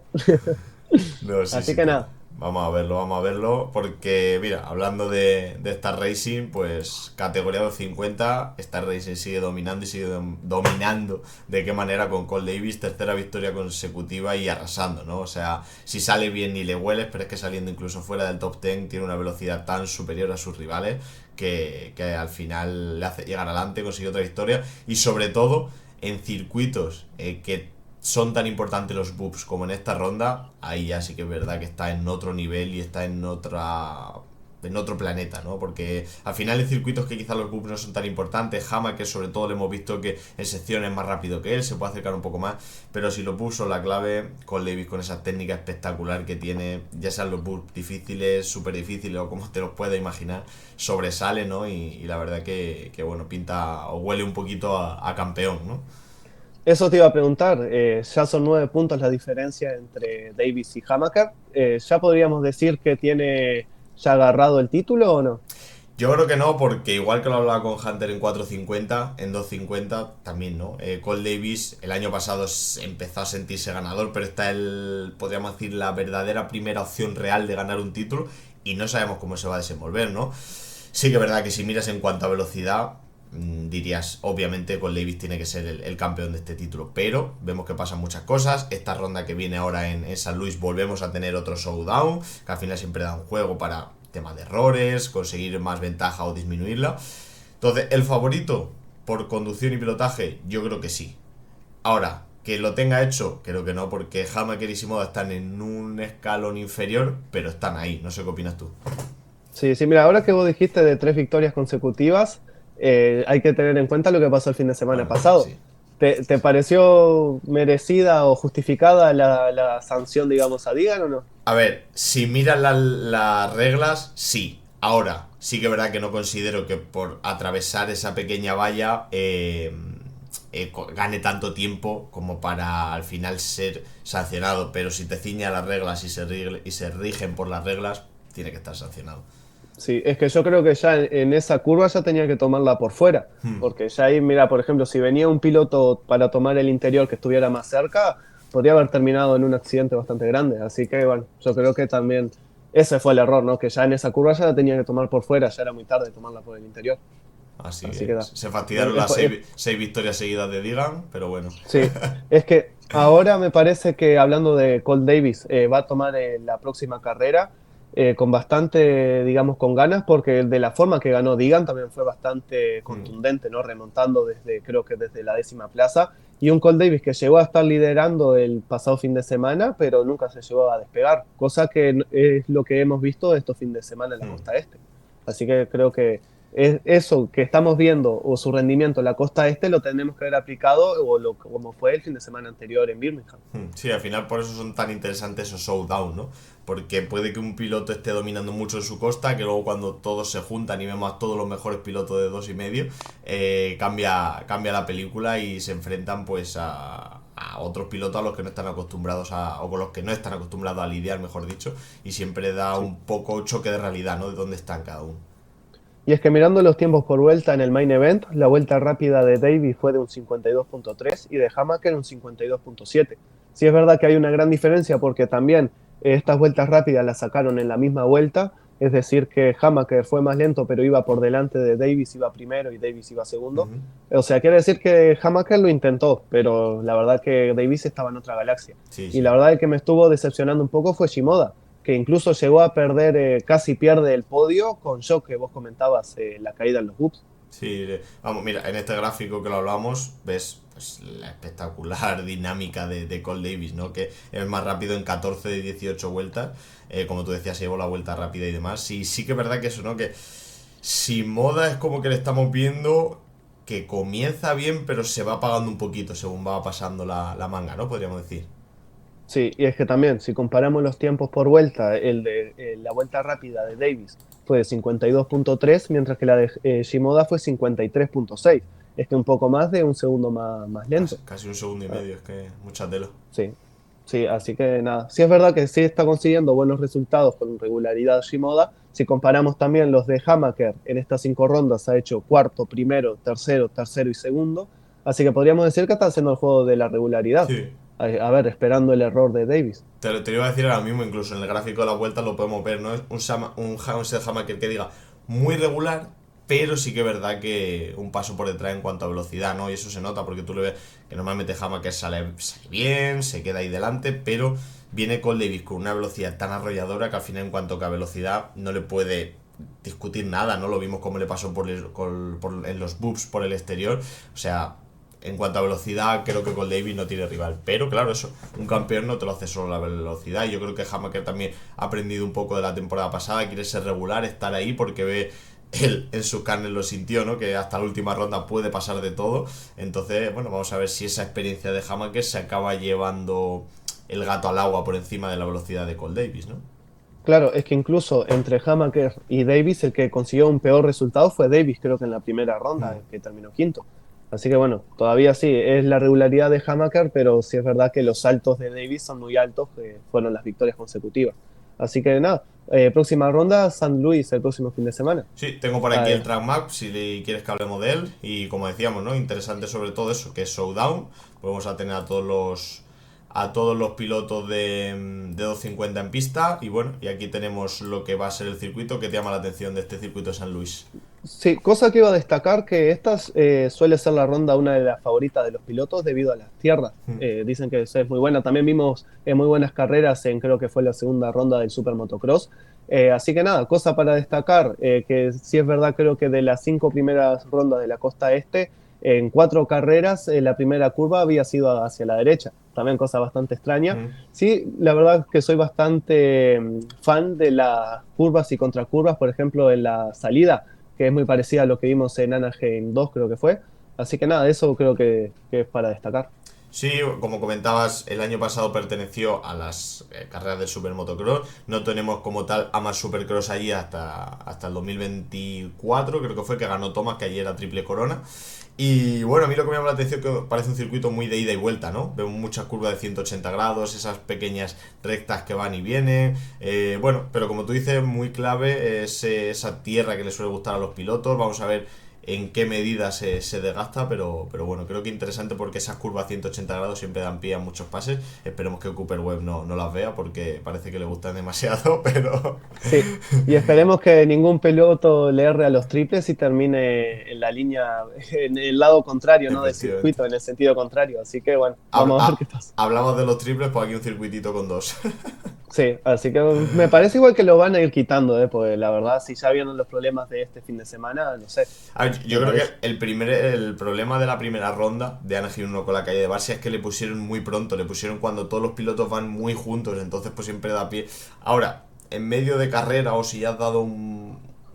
No, sí, Así sí, que total. nada, vamos a verlo, porque mira, hablando de Star Racing, pues categoría 250, Star Racing sigue dominando y sigue dominando de qué manera con Cole Davis, tercera victoria consecutiva y arrasando, ¿no? O sea, si sale bien ni le hueles, pero es que saliendo incluso fuera del top 10 tiene una velocidad tan superior a sus rivales que al final le hace llegar adelante, consigue otra victoria y sobre todo en circuitos que son tan importantes los boops como en esta ronda, ahí ya sí que es verdad que está en otro nivel y está en otro planeta, ¿no? Porque al final en circuitos que quizás los boops no son tan importantes, Hama que sobre todo le hemos visto que en secciones es más rápido que él, se puede acercar un poco más, pero si los boops son la clave, con Davis con esa técnica espectacular que tiene, ya sean los boops difíciles, súper difíciles o como te los puedas imaginar, sobresale, ¿no? Y la verdad que bueno, pinta o huele un poquito a campeón, ¿no? Eso te iba a preguntar, ya son 9 puntos la diferencia entre Davis y Hamaker. ¿Ya podríamos decir que tiene ya agarrado el título o no? Yo creo que no, porque igual que lo hablaba con Hunter en 4.50, en 2.50 también, ¿no? Cole Davis el año pasado empezó a sentirse ganador, pero está podríamos decir, la verdadera primera opción real de ganar un título y no sabemos cómo se va a desenvolver, ¿no? Sí que es verdad que si miras en cuanto a velocidad, dirías, obviamente, Cole Davis tiene que ser el campeón de este título, pero vemos que pasan muchas cosas. Esta ronda que viene ahora en San Luis volvemos a tener otro showdown, que al final siempre da un juego para tema de errores, conseguir más ventaja o disminuirla. Entonces, el favorito por conducción y pilotaje, yo creo que sí. Ahora, que lo tenga hecho, creo que no, porque Hamaker y Shimoda están en un escalón inferior, pero están ahí. No sé qué opinas tú. Sí, sí, mira, ahora que vos dijiste de 3 victorias consecutivas, hay que tener en cuenta lo que pasó el fin de semana Bueno, pasado. sí. ¿Te pareció merecida o justificada la sanción, digamos, a Digan o no? A ver, si miras las reglas, sí. Ahora, sí que es verdad que no considero que por atravesar esa pequeña valla gane tanto tiempo como para al final ser sancionado. Pero si te ciñe a las reglas y se rigen por las reglas, tiene que estar sancionado. Sí, es que yo creo que ya en esa curva ya tenía que tomarla por fuera, porque ya ahí, mira, por ejemplo, si venía un piloto para tomar el interior que estuviera más cerca, podría haber terminado en un accidente bastante grande. Así que, bueno, yo creo que también ese fue el error, ¿no? Que ya en esa curva ya la tenía que tomar por fuera, ya era muy tarde tomarla por el interior. Así Así que que da. se fastidiaron las seis victorias seguidas de Digan, pero bueno. Sí, es que ahora me parece que hablando de Cole Davis, va a tomar la próxima carrera con bastante, digamos, con ganas, porque de la forma que ganó Digan también fue bastante contundente, ¿no? Remontando desde, creo que desde la 10ª plaza. Y un Cole Davis que llegó a estar liderando el pasado fin de semana, pero nunca se llegó a despegar, cosa que es lo que hemos visto estos fines de semana en la costa este. Así que creo que eso que estamos viendo o su rendimiento en la costa este lo tenemos que haber aplicado como fue el fin de semana anterior en Birmingham. Sí, al final por eso son tan interesantes esos showdown, ¿no? Porque puede que un piloto esté dominando mucho en su costa, que luego cuando todos se juntan y vemos a todos los mejores pilotos de 2,5, cambia la película y se enfrentan pues a otros pilotos a los que no están acostumbrados o con los que no están acostumbrados a lidiar, mejor dicho, y siempre da Sí. un poco choque de realidad, ¿no? De dónde están cada uno. Y es que mirando los tiempos por vuelta en el main event, la vuelta rápida de Davis fue de un 52.3 y de Hamaker un 52.7. Sí es verdad que hay una gran diferencia porque también estas vueltas rápidas las sacaron en la misma vuelta, es decir que Hamaker fue más lento pero iba por delante de Davis, iba primero y Davis iba segundo. Ujú. O sea, quiere decir que Hamaker lo intentó, pero la verdad que Davis estaba en otra galaxia. Sí, Y la sí. verdad que me estuvo decepcionando un poco fue Shimoda, que incluso llegó a perder, casi pierde el podio con Shock, que vos comentabas, la caída en los hoops. Sí, vamos, mira, en este gráfico que lo hablamos, ves pues, la espectacular dinámica de Cole Davis, ¿no? Que es más rápido en 14 de 18 vueltas. Como tú decías, se llevó la vuelta rápida y demás. Y sí que es verdad que eso, ¿no? Que sin moda es como que le estamos viendo que comienza bien, pero se va apagando un poquito según va pasando la manga, ¿no? Podríamos decir. Sí, y es que también, si comparamos los tiempos por vuelta, el de la vuelta rápida de Davis fue de 52.3, mientras que la de Shimoda fue 53.6. Es que un poco más de un segundo más lento. Casi un segundo y Ah, medio, es que mucha tela. sí, sí, así que nada. Sí es verdad que sí está consiguiendo buenos resultados con regularidad Shimoda. Si comparamos también los de Hamaker, en estas 5 rondas ha hecho cuarto, primero, tercero, tercero y segundo. Así que podríamos decir que está haciendo el juego de la regularidad. Sí. a ver, esperando el error de Davis. Te lo iba a decir ahora mismo, incluso en el gráfico de la vuelta lo podemos ver, ¿no? Es un Hansel Hamaker que diga muy regular, pero sí que es verdad que un paso por detrás en cuanto a velocidad, ¿no? Y eso se nota porque tú le ves que normalmente Hamaker sale bien, se queda ahí delante, pero viene Cole Davis con una velocidad tan arrolladora que al final en cuanto a velocidad no le puede discutir nada, ¿no? Lo vimos como le pasó en los boops por el exterior, o sea, en cuanto a velocidad, creo que Cole Davis no tiene rival. Pero claro, eso, un campeón no te lo hace solo la velocidad. Y yo creo que Hamaker también ha aprendido un poco de la temporada pasada, quiere ser regular, estar ahí porque ve, él en su carne lo sintió, ¿no? Que hasta la última ronda puede pasar de todo. Entonces, bueno, vamos a ver si esa experiencia de Hamaker se acaba llevando el gato al agua por encima de la velocidad de Cole Davis, ¿no? Claro, es que incluso entre Hamaker y Davis, el que consiguió un peor resultado fue Davis, creo que en la primera ronda, Mm. el que terminó quinto. Así que bueno, todavía sí, es la regularidad de Hamaker, pero sí es verdad que los saltos de Davis son muy altos, que fueron las victorias consecutivas. Así que nada, próxima ronda, San Luis el próximo fin de semana. Sí, tengo por aquí Ah, el track map, si quieres que hablemos de él. Y como decíamos, ¿no? Interesante sobre todo eso, que es Showdown. Vamos a tener a todos los pilotos de 250 en pista. Y bueno, y aquí tenemos lo que va a ser el circuito. ¿Qué te llama la atención de este circuito de San Luis? sí, cosa que iba a destacar que esta suele ser la ronda una de las favoritas de los pilotos debido a las tierras. Dicen que es muy buena. También vimos muy buenas carreras en creo que fue la segunda ronda del Super Motocross. Así que nada, cosa para destacar, que sí es verdad creo que de las 5 primeras rondas de la costa este, en 4 carreras la primera curva había sido hacia la derecha. También cosa bastante extraña. Mm. Sí, la verdad que soy bastante fan de las curvas y contracurvas, por ejemplo, en la salida que es muy parecida a lo que vimos en Anaheim 2, creo que fue. Así que nada, eso creo que es para destacar. Sí, como comentabas, el año pasado perteneció a las carreras del Super Motocross. No tenemos como tal a más Supercross allí hasta el 2024, creo que fue que ganó Thomas, que allí era triple corona. Y bueno, a mí lo que me llama la atención es que parece un circuito muy de ida y vuelta, ¿no? Vemos muchas curvas de 180 grados, esas pequeñas rectas que van y vienen. Bueno, pero como tú dices, muy clave es esa tierra que le suele gustar a los pilotos. Vamos a ver en qué medida se desgasta, pero bueno, creo que interesante porque esas curvas a 180 grados siempre dan pie a muchos pases. Esperemos que Cooper Webb no las vea porque parece que le gustan demasiado, pero... Sí, y esperemos que ningún piloto le erre a los triples y termine en la línea, en el lado contrario, ¿no? Del Efectivamente. circuito, en el sentido contrario. Así que bueno, vamos a ver qué pasa. Hablamos de los triples, pues aquí un circuitito con dos. Sí, así que me parece igual que lo van a ir quitando, porque la verdad, si ya vieron los problemas de este fin de semana, no sé, A ver, yo me creo parece. que el problema de la primera ronda de Anaheim 1 con la calle de Barcia es que le pusieron muy pronto, le pusieron cuando todos los pilotos van muy juntos, entonces pues siempre da pie. Ahora, en medio de carrera o si ya has dado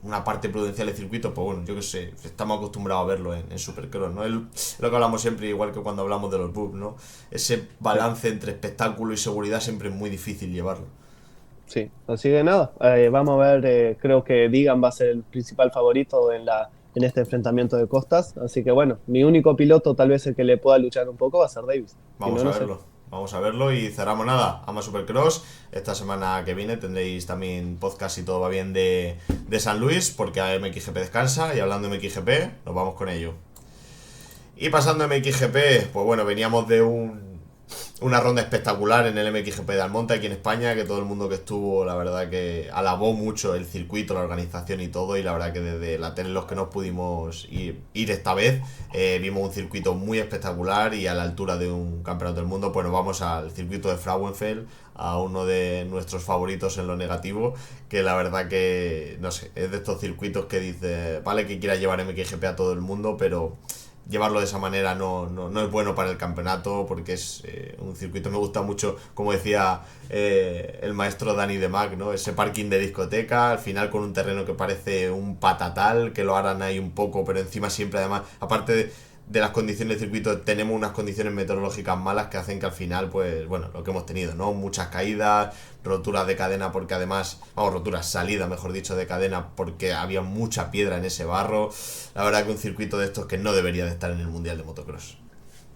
una parte prudencial del circuito, pues bueno, yo qué sé, estamos acostumbrados a verlo en Supercross, ¿no? Es lo que hablamos siempre, igual que cuando hablamos de los bugs, ¿no? Ese Sí. balance entre espectáculo y seguridad siempre es muy difícil llevarlo. Sí, así que nada, vamos a ver, creo que Digan va a ser el principal favorito en este enfrentamiento de costas, así que bueno, mi único piloto, tal vez el que le pueda luchar un poco, va a ser Davis, si Vamos no, a no sé. verlo. Vamos a verlo y cerramos nada. Ama Supercross. Esta semana que viene tendréis también podcast si todo va bien de San Luis, porque MXGP descansa y hablando de MXGP, nos vamos con ello. Y pasando a MXGP, pues bueno, veníamos de una ronda espectacular en el MXGP de Almonte aquí en España, que todo el mundo que estuvo, la verdad que alabó mucho el circuito, la organización y todo, y la verdad que desde la tele en los que nos pudimos ir esta vez, vimos un circuito muy espectacular y a la altura de un campeonato del mundo. Pues nos vamos al circuito de Frauenfeld, a uno de nuestros favoritos en lo negativo, que la verdad que, no sé, es de estos circuitos que dice, vale que quiera llevar MXGP a todo el mundo, pero llevarlo de esa manera no es bueno para el campeonato porque es un circuito. Me gusta mucho, como decía el maestro Dani de Mac, ¿no? Ese parking de discoteca, al final con un terreno que parece un patatal, que lo harán ahí un poco, pero encima siempre además, aparte de las condiciones del circuito, tenemos unas condiciones meteorológicas malas que hacen que al final, pues bueno, lo que hemos tenido, ¿no? Muchas caídas, roturas de cadena porque además, vamos, roturas, salida, mejor dicho, de cadena porque había mucha piedra en ese barro. La verdad que un circuito de estos que no debería de estar en el Mundial de Motocross.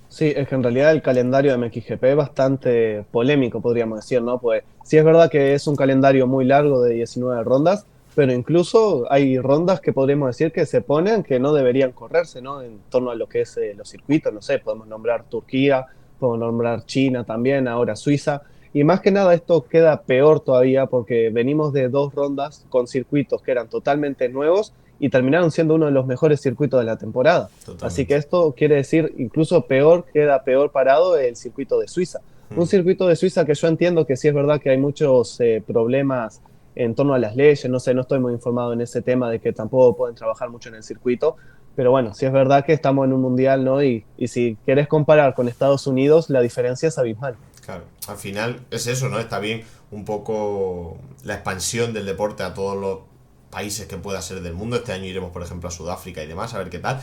Sí, es que en realidad el calendario de MXGP es bastante polémico, podríamos decir, ¿no? Pues sí es verdad que es un calendario muy largo de 19 rondas, pero incluso hay rondas que podríamos decir que se ponen que no deberían correrse, ¿no? En torno a lo que es los circuitos, no sé, podemos nombrar Turquía puedo nombrar China también, ahora Suiza. Y más que nada esto queda peor todavía porque venimos de 2 rondas con circuitos que eran totalmente nuevos y terminaron siendo uno de los mejores circuitos de la temporada. Así que Totalmente. esto quiere decir incluso peor, queda peor parado el circuito de Suiza. Un Mm. circuito de Suiza que yo entiendo que sí es verdad que hay muchos problemas en torno a las leyes, no sé, no estoy muy informado en ese tema de que tampoco pueden trabajar mucho en el circuito, pero bueno, sí es verdad que estamos en un mundial, ¿no? Y si querés comparar con Estados Unidos, la diferencia es abismal. Claro, al final es eso, ¿no? Está bien un poco la expansión del deporte a todos los países que pueda ser del mundo. Este año iremos, por ejemplo, a Sudáfrica y demás, a ver qué tal.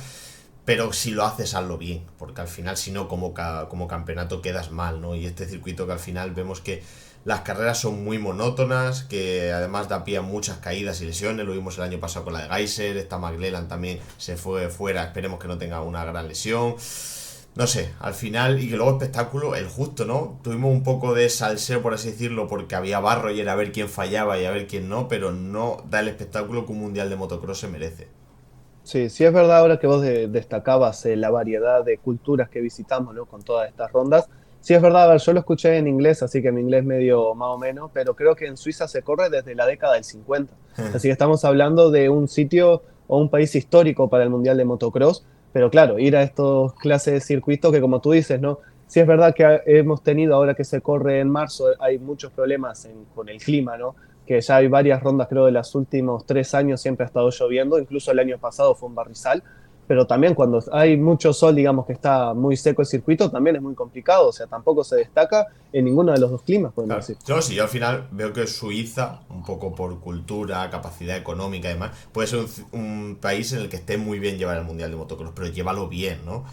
Pero si lo haces, hazlo bien, porque al final, si no, como campeonato quedas mal, ¿no? Y este circuito que al final vemos que las carreras son muy monótonas, que además da pie a muchas caídas y lesiones. Lo vimos el año pasado con la de Geiser, esta McLellan también se fue fuera, esperemos que no tenga una gran lesión. No sé, al final, y que luego espectáculo, el justo, ¿no? Tuvimos un poco de salseo, por así decirlo, porque había barro y era a ver quién fallaba y a ver quién no, pero no da el espectáculo que un mundial de motocross se merece. Sí, sí es verdad ahora que vos destacabas la variedad de culturas que visitamos, ¿no? Con todas estas rondas. Sí es verdad, a ver, yo lo escuché en inglés, así que mi inglés medio más o menos, pero creo que en Suiza se corre desde la década del 50. Así que estamos hablando de un sitio o un país histórico para el Mundial de Motocross, pero claro, ir a estos clases de circuitos que como tú dices, ¿no? Sí es verdad que hemos tenido, ahora que se corre en marzo, hay muchos problemas con el clima, ¿no? Que ya hay varias rondas, creo, de los últimos 3 años siempre ha estado lloviendo, incluso el año pasado fue un barrizal, pero también cuando hay mucho sol, digamos que está muy seco el circuito, también es muy complicado, o sea, tampoco se destaca en ninguno de los dos climas, podemos Claro, decir. yo al final veo que Suiza, un poco por cultura, capacidad económica y demás, puede ser un país en el que esté muy bien llevar el Mundial de Motocross, pero llévalo bien, ¿no?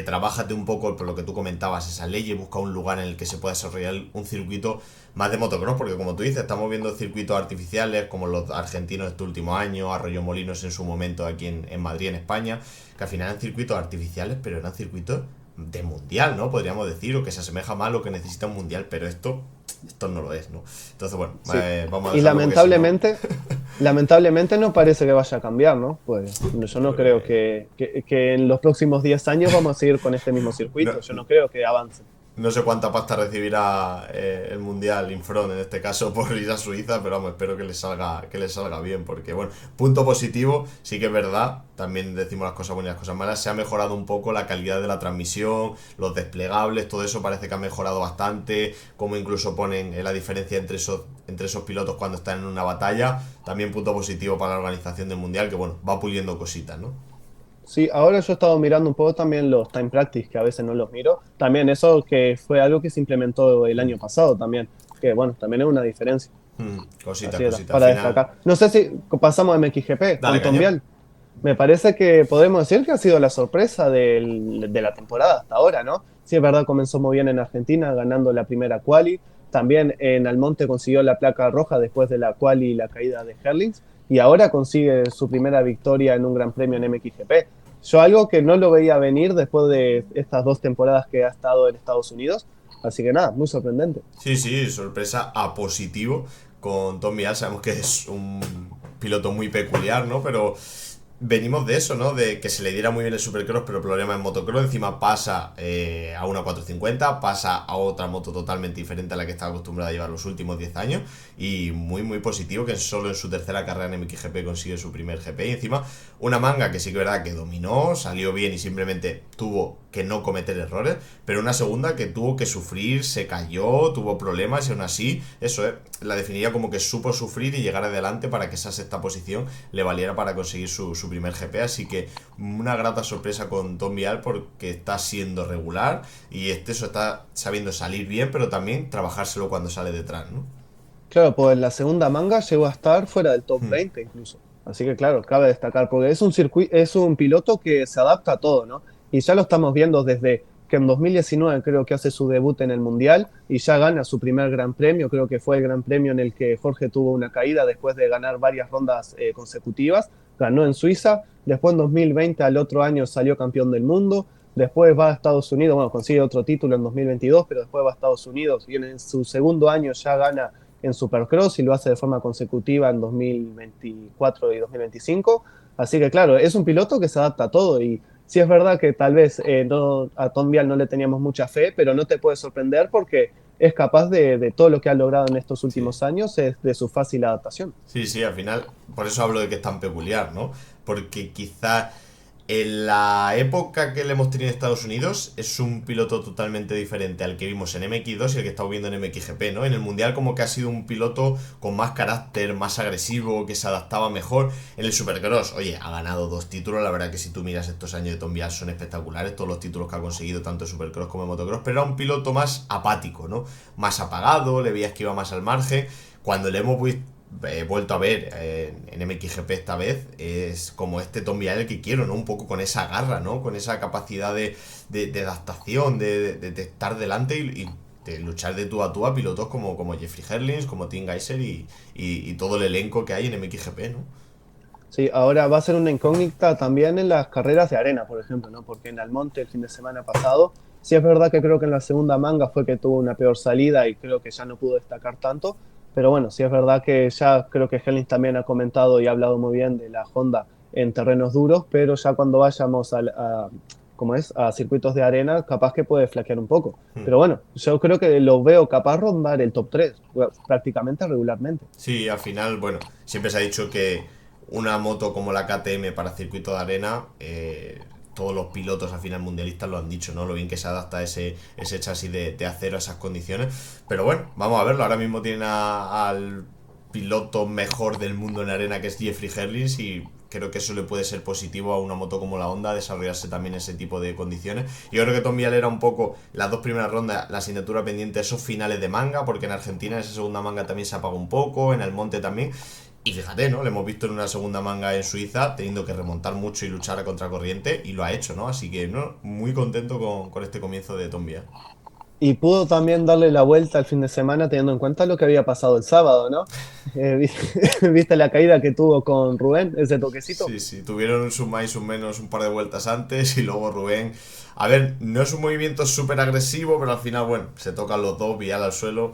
Trabájate un poco por lo que tú comentabas, esa ley y busca un lugar en el que se pueda desarrollar un circuito más de motocross, porque como tú dices, estamos viendo circuitos artificiales como los argentinos este último año, Arroyo Molinos en su momento aquí en Madrid, en España, que al final eran circuitos artificiales, pero eran circuitos de mundial, ¿no? Podríamos decir, o que se asemeja más a lo que necesita un mundial, pero esto no lo es, ¿no? Entonces, bueno, Sí. vamos a Y dejarlo porque si no... lamentablemente no parece que vaya a cambiar, ¿no? Pues yo Yo no creo creo que... que en los próximos 10 años vamos a seguir con este mismo No, circuito, yo no creo que avance. no sé cuánta pasta recibirá el Mundial Infront en este caso por ir a Suiza, pero vamos, espero que le salga bien, porque bueno, punto positivo, sí que es verdad, también decimos las cosas buenas y las cosas malas, se ha mejorado un poco la calidad de la transmisión, los desplegables, todo eso parece que ha mejorado bastante, como incluso ponen la diferencia entre esos pilotos cuando están en una batalla, también punto positivo para la organización del Mundial, que bueno, va puliendo cositas, ¿no? Sí, ahora yo he estado mirando un poco también los time practice, que a veces no los miro. También eso que fue algo que se implementó el año pasado también, que bueno, también es una diferencia. Cositas, Así era, cositas, al para final, destacar. No sé si pasamos a MXGP dale con Tom caña. Vial. Me parece que podemos decir que ha sido la sorpresa de la temporada hasta ahora, ¿no? Sí, es verdad, comenzó muy bien en Argentina, ganando la primera quali. También en Almonte consiguió la placa roja después de la quali y la caída de Herlings. Y ahora consigue su primera victoria en un gran premio en MXGP. Yo algo que no lo veía venir después de estas 2 temporadas que ha estado en Estados Unidos. Así que nada, muy sorprendente. Sí, sí, sorpresa a positivo con Tom Vial. Sabemos que es un piloto muy peculiar, ¿no? Pero venimos de eso, ¿no? De que se le diera muy bien el Supercross, pero el problema en motocross. Encima pasa a una 450, pasa a otra moto totalmente diferente a la que estaba acostumbrada a llevar los últimos 10 años. Y muy, muy positivo que solo en su tercera carrera en MXGP consigue su primer GP. Y encima, una manga que sí que es verdad que dominó, salió bien y simplemente tuvo que no cometer errores, pero una segunda que tuvo que sufrir, se cayó, tuvo problemas y aún así, eso la definiría como que supo sufrir y llegar adelante para que esa sexta posición le valiera para conseguir su primer GP, así que una grata sorpresa con Tom Vial porque está siendo regular y eso está sabiendo salir bien, pero también trabajárselo cuando sale detrás, ¿no? Claro, pues la segunda manga llegó a estar fuera del top 20 incluso. Así que claro, cabe destacar, porque es un es un piloto que se adapta a todo, ¿no? Y ya lo estamos viendo desde que en 2019 creo que hace su debut en el Mundial y ya gana su primer Gran Premio, creo que fue el Gran Premio en el que Jorge tuvo una caída después de ganar varias rondas consecutivas, ganó en Suiza, después en 2020 al otro año salió campeón del mundo, después va a Estados Unidos, bueno, consigue otro título en 2022, pero después va a Estados Unidos y en su segundo año ya gana en Supercross y lo hace de forma consecutiva en 2024 y 2025. Así que claro, es un piloto que se adapta a todo y sí es verdad que tal vez a Tom Vial no le teníamos mucha fe, pero no te puede sorprender porque es capaz de todo lo que ha logrado en estos Sí. últimos años, es de su fácil adaptación. Sí, sí, al final, por eso hablo de que es tan peculiar, ¿no? Porque quizás en la época que le hemos tenido en Estados Unidos es un piloto totalmente diferente al que vimos en MX2 y el que estamos viendo en MXGP, ¿no? En el Mundial como que ha sido un piloto con más carácter, más agresivo, que se adaptaba mejor. En el Supercross, oye, ha ganado 2 títulos, la verdad que si tú miras estos años de Tom Vial son espectaculares, todos los títulos que ha conseguido tanto en Supercross como en Motocross, pero era un piloto más apático, ¿no? Más apagado, le veías que iba más al margen. Cuando le hemos vuelto a ver en MXGP esta vez, es como este Tom Vial el que quiero, ¿no? Un poco con esa garra, ¿no? Con esa capacidad de adaptación, de estar delante y de luchar de tú a pilotos como Jeffrey Herlings, como Tim Geiser y todo el elenco que hay en MXGP, ¿no? Sí, ahora va a ser una incógnita también en las carreras de arena, por ejemplo, ¿no? Porque en Almonte el fin de semana pasado, sí es verdad que creo que en la segunda manga fue que tuvo una peor salida y creo que ya no pudo destacar tanto, pero bueno, sí es verdad que ya creo que Hellings también ha comentado y ha hablado muy bien de la Honda en terrenos duros, pero ya cuando vayamos ¿cómo es? A circuitos de arena, capaz que puede flaquear un poco. Pero bueno, yo creo que lo veo capaz de rondar el top 3 prácticamente regularmente. Sí, al final, bueno, siempre se ha dicho que una moto como la KTM para circuito de arena, todos los pilotos al final mundialistas lo han dicho, ¿no? Lo bien que se adapta ese chasis de acero a esas condiciones. Pero bueno, vamos a verlo. Ahora mismo tienen al piloto mejor del mundo en arena, que es Jeffrey Herlings, y creo que eso le puede ser positivo a una moto como la Honda, desarrollarse también ese tipo de condiciones. Y yo creo que Tom Vial era un poco las 2 primeras rondas, la asignatura pendiente, esos finales de manga, porque en Argentina esa segunda manga también se apagó un poco, en el monte también. Y fíjate, ¿no? Le hemos visto en una segunda manga en Suiza, teniendo que remontar mucho y luchar a contracorriente, y lo ha hecho, ¿no? Así que, ¿no? Muy contento con este comienzo de Tom Vial. Y pudo también darle la vuelta al fin de semana teniendo en cuenta lo que había pasado el sábado, ¿no? ¿Viste la caída que tuvo con Rubén, ese toquecito? Sí, sí, tuvieron un sus más y sus menos un par de vueltas antes y luego Rubén. A ver, no es un movimiento súper agresivo, pero al final, bueno, se tocan los dos, Vial al suelo.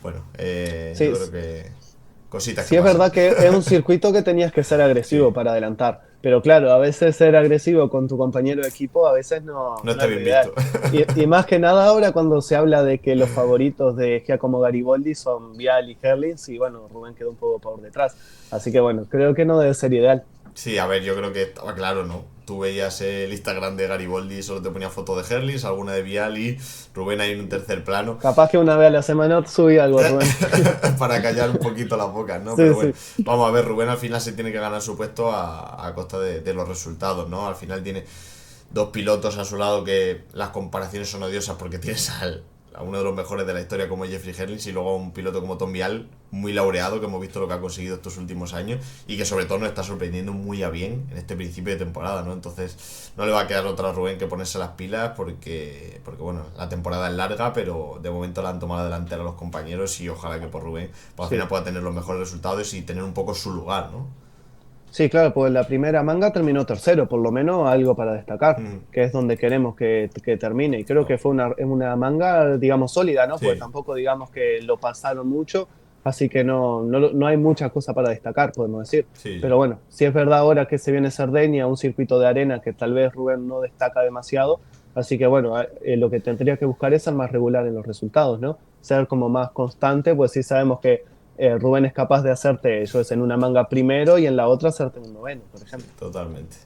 Bueno, Sí, yo creo que cositas que sí es pasan. verdad que es un circuito que tenías que ser agresivo Sí, para adelantar, pero claro, a veces ser agresivo con tu compañero de equipo a veces no no está es lo bien ideal. visto. Y más que nada ahora cuando se habla de que los favoritos de Giacomo Gariboldi son Vial y Herlings, y bueno, Rubén quedó un poco por detrás. Así que bueno, creo que no debe ser ideal. Sí, a ver, yo creo que estaba claro, ¿no? Tú veías el Instagram de Gariboldi y solo te ponía foto de Herlis, alguna de Vial y Rubén ahí en un tercer plano. Capaz que una vez a la semana subí algo, Rubén. Para callar un poquito las bocas, ¿no? Sí, Pero bueno, sí. vamos a ver, Rubén al final se tiene que ganar su puesto a costa de los resultados, ¿no? Al final tiene 2 pilotos a su lado que las comparaciones son odiosas porque tienes a uno de los mejores de la historia como Jeffrey Herlings y luego a un piloto como Tom Vial muy laureado, que hemos visto lo que ha conseguido estos últimos años y que sobre todo nos está sorprendiendo muy a bien en este principio de temporada, ¿no? Entonces no le va a quedar otra a Rubén que ponerse las pilas porque bueno, la temporada es larga, pero de momento la han tomado la delantera los compañeros y ojalá que por Rubén pues al Sí. final pueda tener los mejores resultados y tener un poco su lugar, ¿no? Sí, claro, pues la primera manga terminó tercero, por lo menos algo para destacar, Mm, que es donde queremos que termine. Y creo no. que fue una manga, digamos, sólida, ¿no? Porque Sí, tampoco, digamos, que lo pasaron mucho, así que no hay mucha cosa para destacar, podemos decir. sí, sí. Pero bueno, si es verdad ahora que se viene Cerdeña, un circuito de arena que tal vez Rubén no destaca demasiado, así que bueno, lo que tendría que buscar es ser más regular en los resultados, ¿no? Ser como más constante, pues sí sabemos que Rubén es capaz de hacerte eso es en una manga primero y en la otra hacerte un noveno, por Sí, ejemplo. totalmente.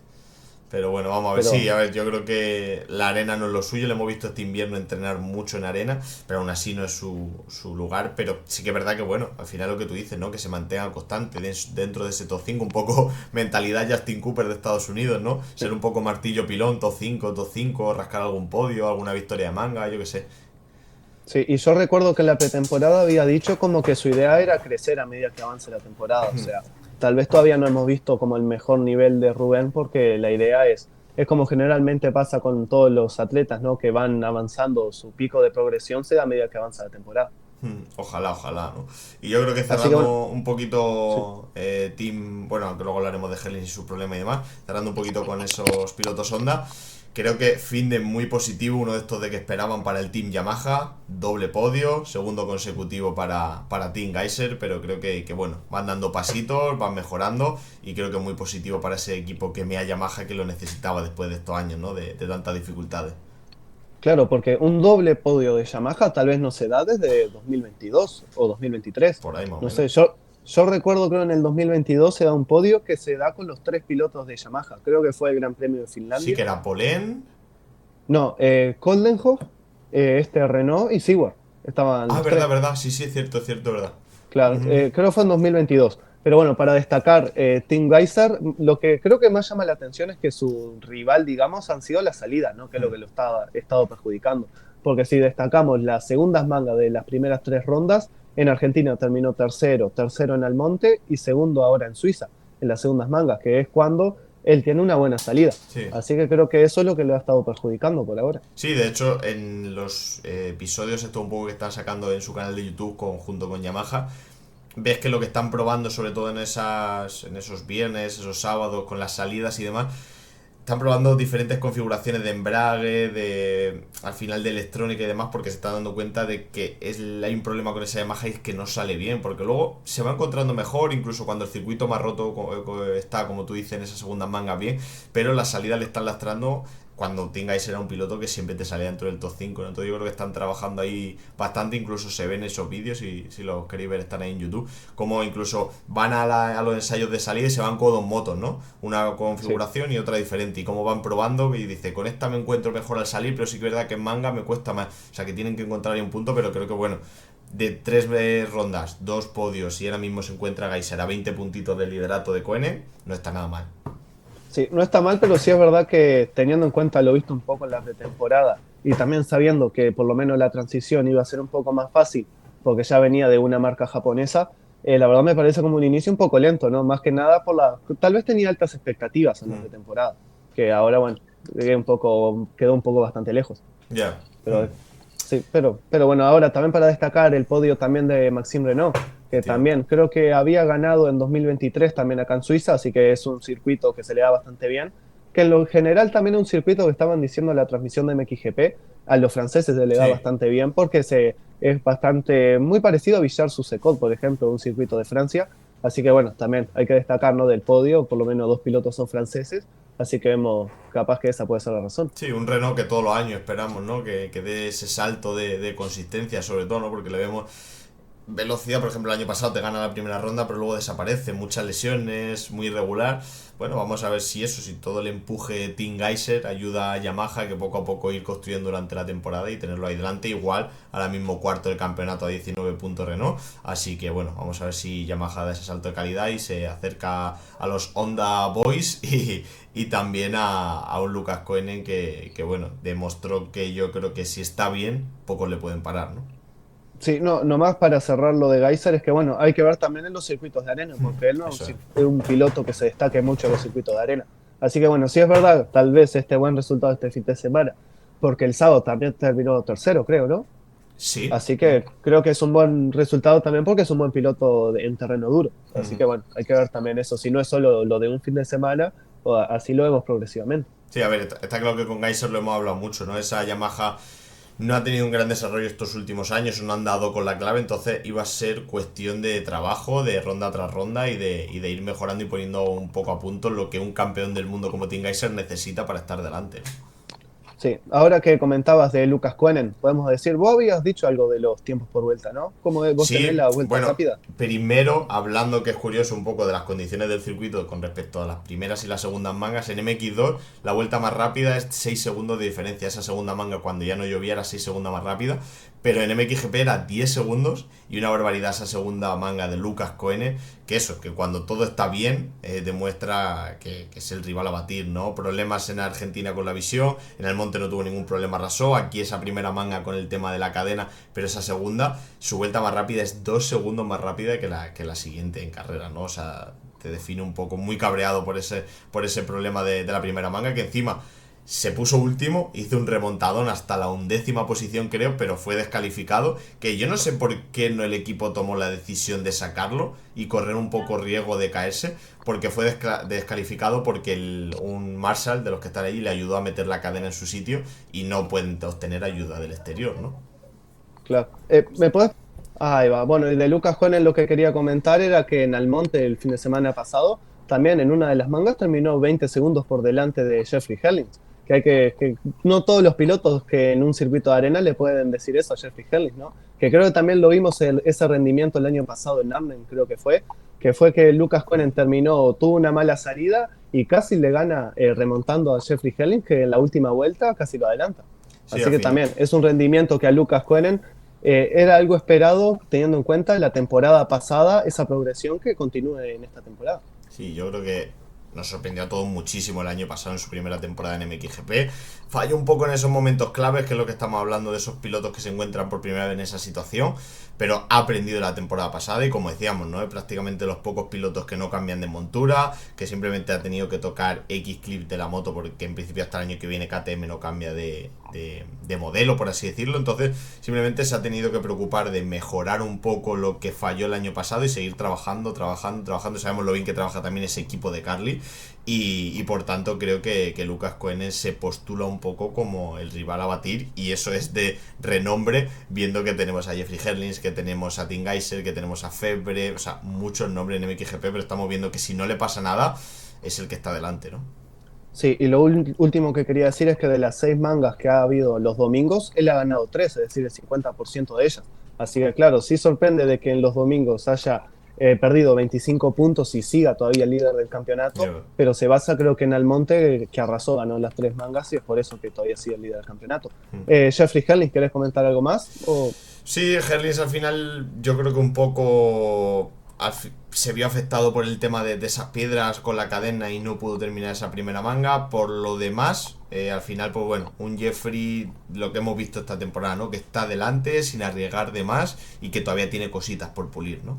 Pero bueno, vamos a ver. Pero Sí, a ver, yo creo que la arena no es lo suyo. Le hemos visto este invierno entrenar mucho en arena, pero aún así no es su lugar. Pero sí que es verdad que, bueno, al final lo que tú dices, ¿no? Que se mantenga constante dentro de ese top 5 un poco mentalidad Justin Cooper de Estados Unidos, ¿no? Ser un poco martillo pilón, top 5 rascar algún podio, alguna victoria de manga, yo qué sé. sí, y yo recuerdo que en la pretemporada había dicho como que su idea era crecer a medida que avance la temporada. O sea, tal vez todavía no hemos visto como el mejor nivel de Rubén porque la idea es como generalmente pasa con todos los atletas, ¿no? Que van avanzando, su pico de progresión se da a medida que avanza la temporada. Ojalá, ojalá, ¿no? Y yo creo que Así que bueno, cerrando un sí. poquito Team, bueno, aunque luego hablaremos de Hellens y su problema y demás, cerrando un poquito con esos pilotos Honda, creo que fin de muy positivo, uno de estos de que esperaban para el Team Yamaha, doble podio, segundo consecutivo para Team Geyser, pero creo que bueno, van dando pasitos, van mejorando y creo que muy positivo para ese equipo que mea Yamaha que lo necesitaba después de estos años, ¿no? De tantas dificultades. Claro, porque un doble podio de Yamaha tal vez no se da desde 2022 o 2023. Por ahí más o No menos. sé, yo recuerdo creo en el 2022 se da un podio que se da con los tres pilotos de Yamaha. Creo que fue el Gran Premio de Sí Finlandia. que era Polen. No, Koldenhoff, este Renault y Seward. Estaban Ah, los verdad, tres. verdad, sí, sí, es cierto, verdad. Claro, Ujú. creo que fue en 2022. Pero bueno, para destacar, Team Geyser, lo que creo que más llama la atención es que su rival, digamos, han sido las salidas, ¿no? Que es lo que lo estaba estado perjudicando. Porque si destacamos las segundas mangas de las primeras tres rondas, en Argentina terminó tercero, tercero en Almonte y segundo ahora en Suiza, en las segundas mangas, que es cuando él tiene una buena salida. Sí. Así que creo que eso es lo que lo ha estado perjudicando por ahora. Sí, de hecho, en los episodios estos un poco que están sacando en su canal de YouTube junto con Yamaha, ves que lo que están probando, sobre todo en esos viernes, esos sábados, con las salidas y demás, están probando diferentes configuraciones de embrague, al final de electrónica y demás, porque se están dando cuenta de que hay un problema con esa Yamaha y es que no sale bien, porque luego se va encontrando mejor, incluso cuando el circuito más roto está, como tú dices, en esas segundas mangas bien, pero la salida le están lastrando cuando tengáis era un piloto que siempre te sale dentro del top 5, ¿no? Entonces yo creo que están trabajando ahí bastante, incluso se ven esos vídeos y si los queréis ver están ahí en YouTube, como incluso van a los ensayos de salida y se van con dos motos, ¿no? Una Sí. configuración y otra diferente, y cómo van probando y dice, con esta me encuentro mejor al salir, pero sí que es verdad que en manga me cuesta más, o sea que tienen que encontrar ahí un punto, pero creo que bueno, de tres rondas, dos podios y ahora mismo se encuentra Geyser a 20 puntitos del liderato de Koenen, no está nada mal. Sí, no está mal, pero sí es verdad que teniendo en cuenta lo visto un poco en la pretemporada y también sabiendo que por lo menos la transición iba a ser un poco más fácil porque ya venía de una marca japonesa, la verdad me parece como un inicio un poco lento, ¿no? Más que nada por la... Tal vez tenía altas expectativas en la Mm. pretemporada, que ahora, bueno, quedó un poco bastante lejos. Ya. Yeah. Mm. Pero sí, pero bueno, ahora también para destacar el podio también de Maxime Renault, que Tío. también creo que había ganado en 2023 también acá en Suiza, así que es un circuito que se le da bastante bien. Que en lo general también es un circuito que estaban diciendo en la transmisión de MXGP, a los franceses se le da Sí. bastante bien porque es bastante, muy parecido a Villars-Sous-École, por ejemplo, un circuito de Francia. Así que bueno, también hay que destacar, ¿no? Del podio, por lo menos dos pilotos son franceses, así que vemos capaz que esa puede ser la razón. Sí, un Renault que todos los años esperamos, ¿no? Que dé ese salto de consistencia, sobre todo, ¿no? Porque le vemos velocidad, por ejemplo, el año pasado te gana la primera ronda, pero luego desaparece, muchas lesiones, muy irregular. Bueno, vamos a ver si eso, si todo el empuje Team Geyser ayuda a Yamaha que poco a poco ir construyendo durante la temporada y tenerlo ahí delante, igual ahora mismo cuarto del campeonato a 19 puntos Renault. Así que bueno, vamos a ver si Yamaha da ese salto de calidad y se acerca a los Honda Boys y también a un Lucas Koenen que bueno, demostró que yo creo que si está bien, pocos le pueden parar, ¿no? Sí, no, nomás para cerrar lo de Geyser es que bueno, hay que ver también en los circuitos de arena, porque él no Eso es. es un piloto que se destaque mucho en los circuitos de arena. Así que bueno, sí es verdad, tal vez este buen resultado este fin de semana, porque el sábado también terminó tercero, creo, ¿no? Sí. Así que creo que es un buen resultado también porque es un buen piloto en terreno duro. Así que bueno, hay que ver también eso, si no es solo lo de un fin de semana, así lo vemos progresivamente. Sí, a ver, está claro que con Geyser lo hemos hablado mucho, ¿no? Esa Yamaha no ha tenido un gran desarrollo estos últimos años, no han dado con la clave, entonces iba a ser cuestión de trabajo, de ronda tras ronda y de ir mejorando y poniendo un poco a punto lo que un campeón del mundo como Team Geyser necesita para estar delante. Sí, ahora que comentabas de Lucas Koenen, podemos decir, vos habías dicho algo de los tiempos por vuelta, ¿no? ¿Cómo vos tenés Sí, la vuelta bueno, rápida? primero hablando que es curioso un poco de las condiciones del circuito con respecto a las primeras y las segundas mangas, en MX2 la vuelta más rápida es 6 segundos de diferencia, esa segunda manga cuando ya no llovía era 6 segundos más rápida, pero en MXGP era 10 segundos y una barbaridad esa segunda manga de Lucas Koene, que eso, que cuando todo está bien demuestra que es el rival a batir, ¿no? Problemas en Argentina con la visión, en el monte no tuvo ningún problema, arrasó, aquí esa primera manga con el tema de la cadena, pero esa segunda, su vuelta más rápida es 2 segundos más rápida que la siguiente en carrera, ¿no? O sea, te define un poco muy cabreado por ese problema de la primera manga, que encima se puso último, hizo un remontadón hasta la 11ª posición creo, pero fue descalificado, que yo no sé por qué no el equipo tomó la decisión de sacarlo y correr un poco riesgo de caerse, porque fue descalificado porque un Marshall de los que están allí le ayudó a meter la cadena en su sitio y no pueden obtener ayuda del exterior, ¿no? Claro. ¿Me puedes? Ahí va. Bueno, y de Lucas Jones lo que quería comentar era que en Almonte el fin de semana pasado, también en una de las mangas terminó 20 segundos por delante de Jeffrey Herlings. Que no todos los pilotos que en un circuito de arena le pueden decir eso a Jeffrey Herlings, ¿no? Que creo que también lo vimos ese rendimiento el año pasado en Arnhem, creo que fue que Lucas Koenen tuvo una mala salida y casi le gana remontando a Jeffrey Herlings, que en la última vuelta casi lo adelanta. Sí, Así al que final. también es un rendimiento que a Lucas Koenen era algo esperado teniendo en cuenta la temporada pasada, esa progresión que continúe en esta temporada. Sí, yo creo que nos sorprendió a todos muchísimo el año pasado en su primera temporada en MXGP. Falló un poco en esos momentos claves, que es lo que estamos hablando de esos pilotos que se encuentran por primera vez en esa situación, pero ha aprendido la temporada pasada y como decíamos, ¿no? Es prácticamente los pocos pilotos que no cambian de montura, que simplemente ha tenido que tocar X clip de la moto porque en principio hasta el año que viene KTM no cambia de modelo, por así decirlo. Entonces simplemente se ha tenido que preocupar de mejorar un poco lo que falló el año pasado y seguir trabajando. Sabemos lo bien que trabaja también ese equipo de Carly y por tanto creo que Lucas Koenen se postula un poco como el rival a batir y eso es de renombre, viendo que tenemos a Jeffrey Herlings, que tenemos a Tim Geiser, que tenemos a Febre, o sea, muchos nombres en MXGP, pero estamos viendo que si no le pasa nada es el que está delante, ¿no? Sí, y lo último que quería decir es que de las 6 mangas que ha habido los domingos, él ha ganado 3, es decir, el 50% de ellas. Así que claro, sí sorprende de que en los domingos haya perdido 25 puntos y siga todavía líder del campeonato, Yo, pero se basa creo que en Almonte, que arrasó, ganó las 3 mangas y es por eso que todavía sigue el líder del campeonato. Jeffrey Herlings, ¿querés comentar algo más? O... sí, Herlings al final yo creo que un poco se vio afectado por el tema de esas piedras con la cadena y no pudo terminar esa primera manga. Por lo demás, al final, pues bueno, un Jeffrey, lo que hemos visto esta temporada, ¿no? Que está delante sin arriesgar de más y que todavía tiene cositas por pulir, ¿no?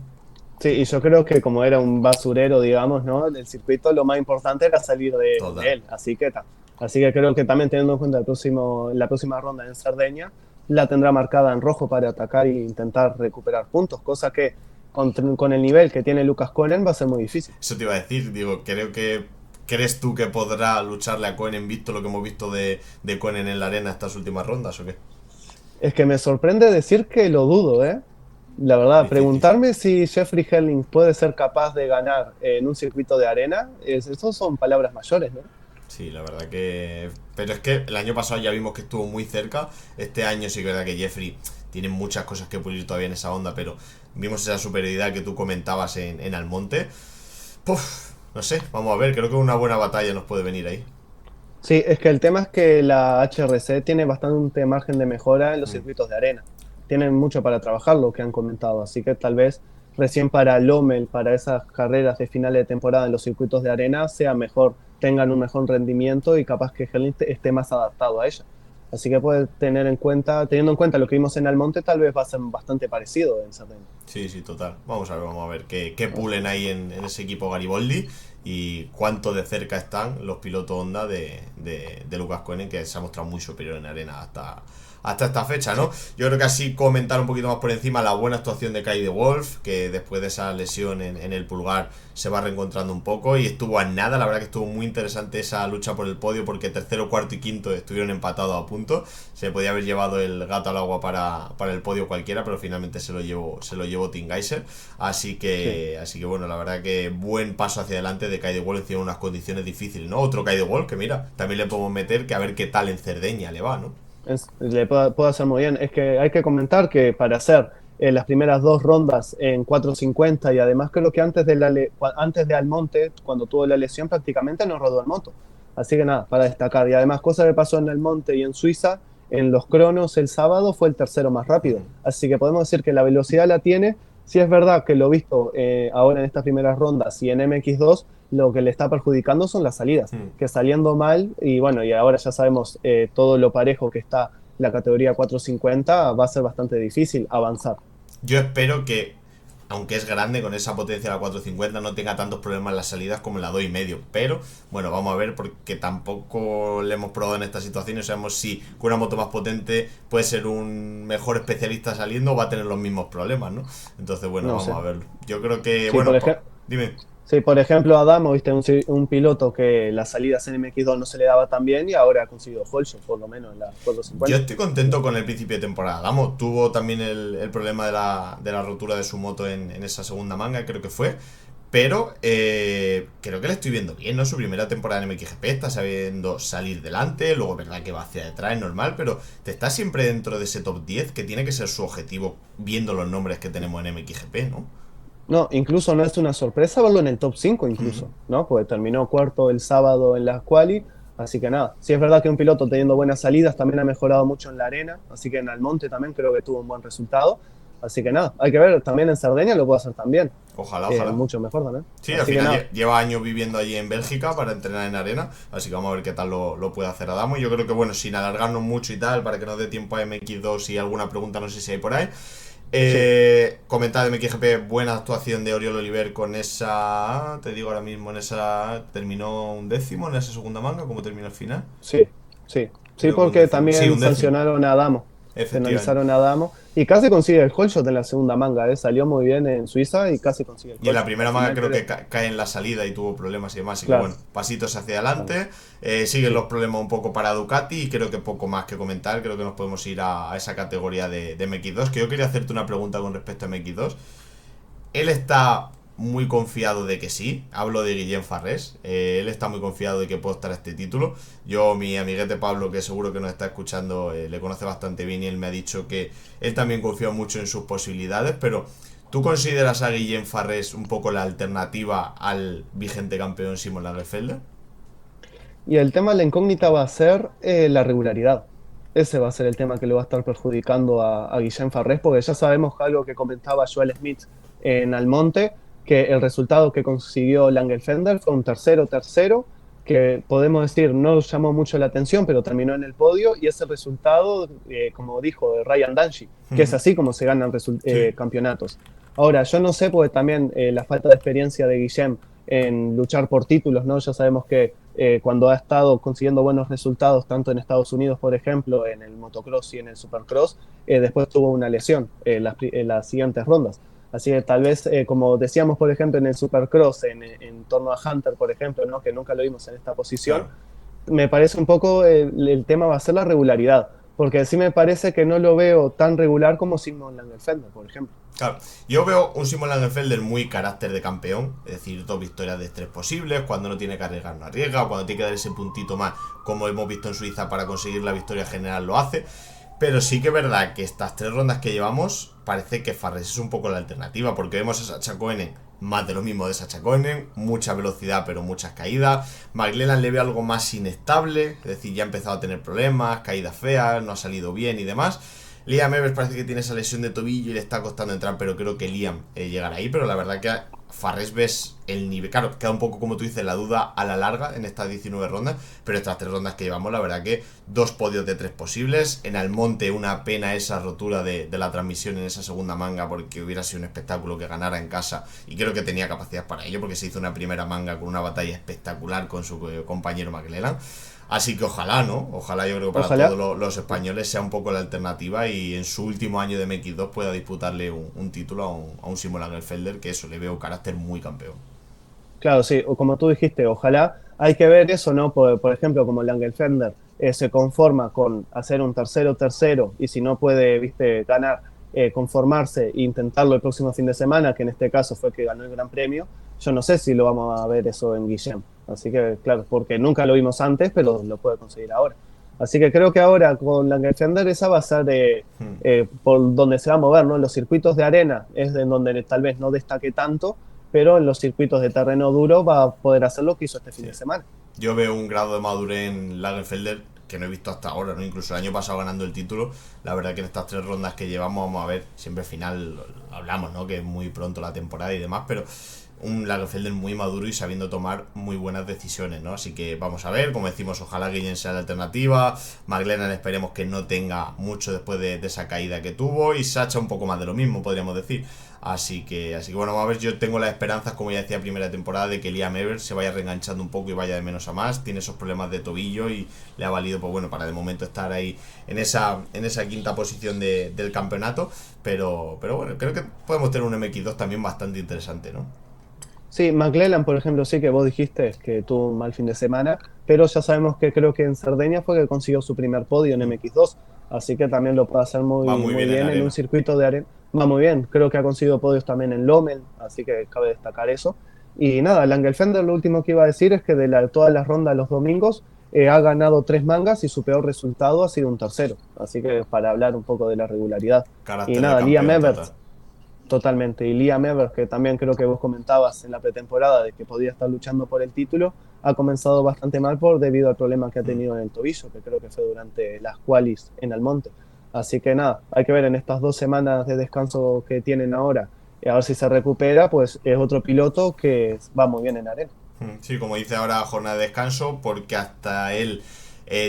Sí, y yo creo que como era un basurero, digamos, ¿no? Del circuito, lo más importante era salir de Total. él. Así que creo que también teniendo en cuenta la próxima ronda en Cerdeña, la tendrá marcada en rojo para atacar e intentar recuperar puntos, cosa que con el nivel que tiene Lucas Koenen va a ser muy difícil. Eso te iba a decir, digo, creo que... ¿Crees tú que podrá lucharle a Koenen visto lo que hemos visto de Koenen en la arena estas últimas rondas o qué? Es que me sorprende decir que lo dudo, ¿eh? La verdad, Difícil. preguntarme si Jeffrey Herlings puede ser capaz de ganar en un circuito de arena, eso son palabras mayores, ¿no? Sí, la verdad que... Pero es que el año pasado ya vimos que estuvo muy cerca. Este año sí que es verdad que Jeffrey tiene muchas cosas que pulir todavía en esa onda, pero vimos esa superioridad que tú comentabas en Almonte. Puf, no sé, vamos a ver, creo que una buena batalla nos puede venir ahí. Sí, es que el tema es que la HRC tiene bastante margen de mejora en los Mm. circuitos de arena. Tienen mucho para trabajar, lo que han comentado. Así que tal vez recién para Lommel, para esas carreras de final de temporada en los circuitos de arena, sea mejor, tengan un mejor rendimiento y capaz que Helling esté más adaptado a ella. Así que puede tener en cuenta, teniendo en cuenta lo que vimos en Almonte, tal vez va a ser bastante parecido en Cerdeña. Sí, sí, total. Vamos a ver qué pulen ahí en ese equipo Gariboldi y cuánto de cerca están los pilotos Honda de Lucas Koenen, que se ha mostrado muy superior en arena hasta esta fecha, ¿no? Yo creo que así comentar un poquito más por encima la buena actuación de Kai de Wolf, que después de esa lesión en el pulgar se va reencontrando un poco y estuvo a nada. La verdad que estuvo muy interesante esa lucha por el podio, porque tercero, cuarto y quinto estuvieron empatados a punto. Se podía haber llevado el gato al agua para el podio cualquiera, pero finalmente se lo llevó Tim Geiser. Sí. Así que bueno, la verdad que buen paso hacia adelante de Kai de Wolf en unas condiciones difíciles, ¿no? Otro Kai de Wolf que mira, también le podemos meter, que a ver qué tal en Cerdeña le va, ¿no? Puedo hacer muy bien. Es que hay que comentar que para hacer las primeras 2 rondas en 4.50 y además creo que antes de Almonte, cuando tuvo la lesión, prácticamente no rodó Almonte. Así que nada, para destacar. Y además, cosa que pasó en Almonte y en Suiza, en los cronos el sábado fue el tercero más rápido. Así que podemos decir que la velocidad la tiene. Si es verdad que lo visto ahora en estas primeras rondas y en MX2, lo que le está perjudicando son las salidas, Hmm. que saliendo mal, y bueno, y ahora ya sabemos todo lo parejo que está la categoría 450, va a ser bastante difícil avanzar. Yo espero que aunque es grande, con esa potencia de la 450 no tenga tantos problemas en las salidas como en la 2,5. Pero, bueno, vamos a ver, porque tampoco le hemos probado en esta situación y sabemos si con una moto más potente puede ser un mejor especialista saliendo o va a tener los mismos problemas, ¿no? Entonces, bueno, No vamos sé. a verlo. Yo creo que, Sí, por bueno, ejemplo. dime. Sí, por ejemplo, Adamo, viste, un piloto que las salidas en MX2 no se le daba tan bien y ahora ha conseguido Holston, por lo menos en la Yo 450. estoy contento con el principio de temporada. Vamos, tuvo también el problema de la rotura de su moto en esa segunda manga, creo que fue. Pero creo que le estoy viendo bien, ¿no? Su primera temporada en MXGP está sabiendo salir delante. Luego, verdad que va hacia detrás, es normal. Pero te está siempre dentro de ese top 10, que tiene que ser su objetivo, viendo los nombres que tenemos en MXGP, ¿no? No, incluso no es una sorpresa verlo en el top 5 Ujú. incluso, ¿no? Porque terminó cuarto el sábado en las quali, así que nada. Sí es verdad que un piloto teniendo buenas salidas también ha mejorado mucho en la arena, así que en Almonte también creo que tuvo un buen resultado. Así que nada, hay que ver, también en Cerdeña lo puede hacer también, Ojalá, ojalá. mucho mejor también. Sí, al Así que final nada, lleva años viviendo allí en Bélgica para entrenar en arena, así que vamos a ver qué tal lo puede hacer Adamo. Y yo creo que, bueno, sin alargarnos mucho y tal, para que nos dé tiempo a MX2 y alguna pregunta, no sé si hay por ahí. sí. Comentad de MXGP, buena actuación de Oriol Oliver con esa. Te digo ahora mismo, en esa. Terminó un décimo en esa segunda manga, ¿cómo terminó el final? Sí, sí, sí, Creo que un porque décimo. Sí, también un décimo, sancionaron a Adamo, efectivamente. penalizaron a Adamo y casi consigue el whole shot en la segunda manga, salió muy bien en Suiza y casi consigue el Y en whole la shot. Al primera manga final creo creo, que cae en la salida y tuvo problemas y demás. Así que claro, bueno, pasitos hacia claro, adelante. Siguen sí. los problemas un poco para Ducati y creo que poco más que comentar. Creo que nos podemos ir a esa categoría de MX2. Que yo quería hacerte una pregunta con respecto a MX2. Él está muy confiado de que sí. Hablo de Guillem Farrés. Él está muy confiado de que puede optar a este título. Yo, mi amiguete Pablo, que seguro que nos está escuchando, le conoce bastante bien y él me ha dicho que él también confía mucho en sus posibilidades. Pero, ¿tú consideras a Guillem Farrés un poco la alternativa al vigente campeón Simon Lagerfelder? Y el tema de la incógnita va a ser la regularidad. Ese va a ser el tema que le va a estar perjudicando a Guillem Farrés, porque ya sabemos algo que comentaba Joel Smith en Almonte, que el resultado que consiguió Langenfelder fue un tercero, que podemos decir no llamó mucho la atención, pero terminó en el podio, y ese resultado, como dijo de Ryan Danchi, que es así como se ganan Sí. campeonatos. Ahora, yo no sé, porque también la falta de experiencia de Guillem en luchar por títulos, ¿no? Ya sabemos que cuando ha estado consiguiendo buenos resultados, tanto en Estados Unidos, por ejemplo, en el motocross y en el supercross, después tuvo una lesión en las siguientes rondas. Así que tal vez, como decíamos, por ejemplo, en el supercross, en torno a Hunter, por ejemplo, ¿no? Que nunca lo vimos en esta posición, Claro. me parece un poco el tema va a ser la regularidad, porque sí me parece que no lo veo tan regular como Simon Langenfelder, por ejemplo. Claro, yo veo un Simon Langenfelder muy carácter de campeón, es decir, dos victorias de estrés posibles, cuando no tiene que arriesgar no arriesga, cuando tiene que dar ese puntito más, como hemos visto en Suiza, para conseguir la victoria general lo hace. Pero sí que es verdad que estas tres rondas que llevamos, parece que Farres es un poco la alternativa, porque vemos a Sacha Koenen, más de lo mismo de Sacha Koenen, mucha velocidad pero muchas caídas. McLellan le ve algo más inestable, es decir, ya ha empezado a tener problemas, caídas feas, no ha salido bien y demás. Liam Evers parece que tiene esa lesión de tobillo y le está costando entrar, pero creo que Liam llegará ahí. Pero la verdad que Farrés ves el nivel. Claro, queda un poco, como tú dices, la duda a la larga en estas 19 rondas. Pero estas tres rondas que llevamos, la verdad que dos podios de tres posibles. En Almonte, una pena esa rotura de la transmisión en esa segunda manga, porque hubiera sido un espectáculo que ganara en casa. Y creo que tenía capacidad para ello, porque se hizo una primera manga con una batalla espectacular con su compañero McLellan. Así que ojalá, ¿no? Ojalá, yo creo que para todos Ojalá. los españoles sea un poco la alternativa y en su último año de MX2 pueda disputarle un título a un Simon Lagerfelder, que eso le veo carácter muy campeón. Claro, sí, o como tú dijiste, ojalá hay que ver eso, ¿no? Por ejemplo, como Langenfelder se conforma con hacer un tercero, y si no puede, viste, ganar, conformarse e intentarlo el próximo fin de semana, que en este caso fue que ganó el Gran Premio, yo no sé si lo vamos a ver eso en Guillem. Así que, claro, porque nunca lo vimos antes, pero lo puede conseguir ahora. Así que creo que ahora con Langenfelder esa va a ser por donde se va a mover, ¿no? Los circuitos de arena es en donde tal vez no destaque tanto, pero en los circuitos de terreno duro va a poder hacer lo que hizo este fin Sí. de semana. Yo veo un grado de madurez en Lagerfelder que no he visto hasta ahora, ¿no? Incluso el año pasado ganando el título. La verdad que en estas tres rondas que llevamos, vamos a ver, siempre al final hablamos, ¿no? Que es muy pronto la temporada y demás, pero un Lagerfelder muy maduro y sabiendo tomar muy buenas decisiones, ¿no? Así que vamos a ver, como decimos, ojalá Guillén sea la alternativa, McLaren esperemos que no tenga mucho después de esa caída que tuvo, y Sacha un poco más de lo mismo, podríamos decir. Así que bueno, vamos a ver, yo tengo las esperanzas, como ya decía, primera temporada, de que Liam Evers se vaya reenganchando un poco y vaya de menos a más. Tiene esos problemas de tobillo y le ha valido, pues bueno, para de momento estar ahí en esa quinta posición del campeonato. Pero bueno, creo que podemos tener un MX2 también bastante interesante, ¿no? Sí, McLellan, por ejemplo, sí que vos dijiste que tuvo un mal fin de semana, pero ya sabemos que creo que en Cerdeña fue que consiguió su primer podio en MX2, así que también lo puede hacer Va muy, muy muy bien en bien en un arena. circuito de arena. Va muy bien, creo que ha conseguido podios también en Lommel, así que cabe destacar eso. Y nada, Langelfender, lo último que iba a decir es que todas las rondas los domingos ha ganado 3 mangas y su peor resultado ha sido un tercero, así que para hablar un poco de la regularidad. Y Carácter de nada, Liam campeón Everts. total. Totalmente. Y Liam Evers, que también creo que vos comentabas en la pretemporada de que podía estar luchando por el título, ha comenzado bastante mal debido al problema que ha Mm. tenido en el tobillo, que creo que fue durante las qualis en Almonte. Así que nada, hay que ver en estas 2 semanas de descanso que tienen ahora, y a ver si se recupera, pues es otro piloto que va muy bien en arena. Sí, como dice ahora, jornada de descanso, porque hasta el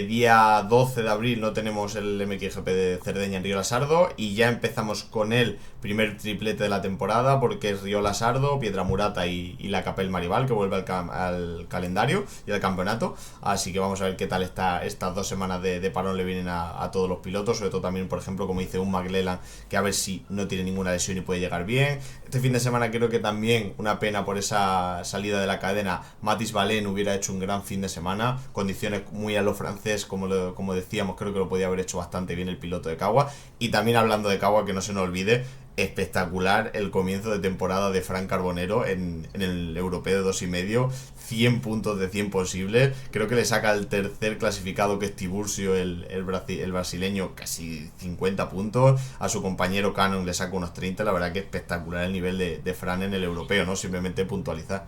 día 12 de abril no tenemos el MXGP de Cerdeña en Río Lasardo, y ya empezamos con el primer triplete de la temporada, porque es Río Lasardo, Piedra Murata y la Capel Maribal, que vuelve al calendario y al campeonato. Así que vamos a ver qué tal estas 2 semanas de parón le vienen a todos los pilotos, sobre todo también, por ejemplo, como dice un McLellan, que a ver si no tiene ninguna lesión y puede llegar bien. Este fin de semana creo que también, una pena por esa salida de la cadena, Mathis Valén hubiera hecho un gran fin de semana, condiciones muy a lo francés, como decíamos, creo que lo podía haber hecho bastante bien el piloto de Cagua. Y también, hablando de Cagua, que no se nos olvide, espectacular el comienzo de temporada de Fran Carbonero en el europeo de 2,5, 100 puntos de 100 posibles, creo que le saca el tercer clasificado, que es Tiburcio, el brasileño, casi 50 puntos, a su compañero Cannon le saca unos 30. La verdad que espectacular el nivel de Fran en el europeo, ¿no? Simplemente puntualizar.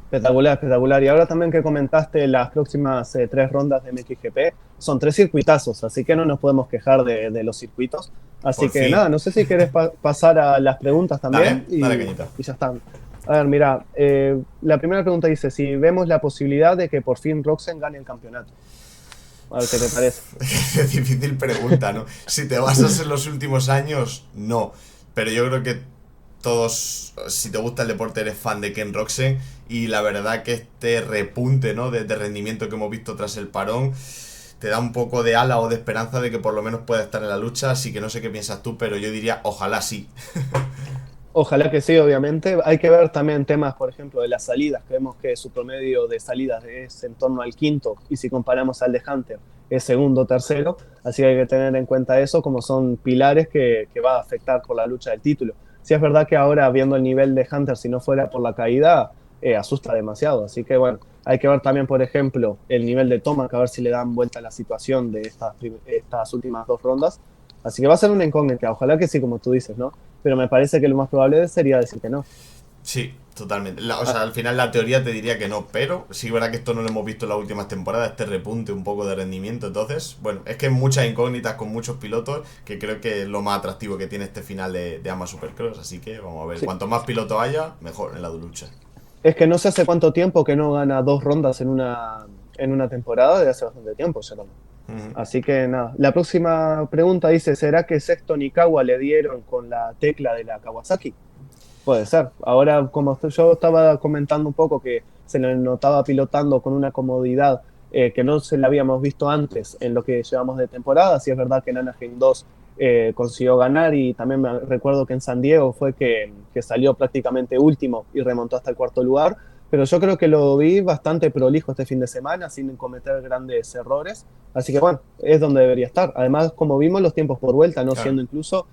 Espectacular, espectacular. Y ahora también que comentaste las próximas 3 rondas de MXGP, son 3 circuitazos, así que no nos podemos quejar de los circuitos. Por Así que fin. nada, no sé si querés pasar a las preguntas también Dale cañita. y ya están. A ver, mira, la primera pregunta dice, si vemos la posibilidad de que por fin Roxen gane el campeonato. A ver qué te parece. Es difícil pregunta, ¿no? Si te basas en los últimos años, no. Pero yo creo que todos, si te gusta el deporte, eres fan de Ken Roczen. Y la verdad que este repunte, ¿no?, de rendimiento que hemos visto tras el parón te da un poco de ala o de esperanza de que por lo menos pueda estar en la lucha. Así que no sé qué piensas tú, pero yo diría ojalá sí. Ojalá que sí, obviamente. Hay que ver también temas, por ejemplo, de las salidas, que vemos que su promedio de salidas es en torno al quinto, y si comparamos al de Hunter, es segundo, tercero. Así que hay que tener en cuenta eso, como son pilares que va a afectar por la lucha del título. Sí es verdad que ahora, viendo el nivel de Hunter, si no fuera por la caída, asusta demasiado. Así que bueno, hay que ver también, por ejemplo, el nivel de Tomac, a ver si le dan vuelta a la situación de estas últimas 2 rondas. Así que va a ser una incógnita. Ojalá que sí, como tú dices, ¿no? Pero me parece que lo más probable sería decir que no. Sí, totalmente. O Ah, sea, al final la teoría te diría que no, pero sí es verdad que esto no lo hemos visto en las últimas temporadas, este repunte un poco de rendimiento. Entonces, bueno, es que hay muchas incógnitas con muchos pilotos, que creo que es lo más atractivo que tiene este final de AMA Supercross. Así que vamos a ver, sí. cuanto más pilotos haya, mejor en la lucha. Es que no sé hace cuánto tiempo que no gana 2 rondas en una temporada, de hace bastante tiempo ya también. Ujú. Así que nada, la próxima pregunta dice, ¿será que Sexton y Kawa le dieron con la tecla de la Kawasaki? Puede ser. Ahora, como yo estaba comentando un poco que se le notaba pilotando con una comodidad que no se la habíamos visto antes en lo que llevamos de temporada. Sí es verdad que en Anaheim 2 consiguió ganar, y también me recuerdo que en San Diego fue que salió prácticamente último y remontó hasta el cuarto lugar. Pero yo creo que lo vi bastante prolijo este fin de semana, sin cometer grandes errores. Así que bueno, es donde debería estar. Además, como vimos, los tiempos por vuelta, no Claro. siendo incluso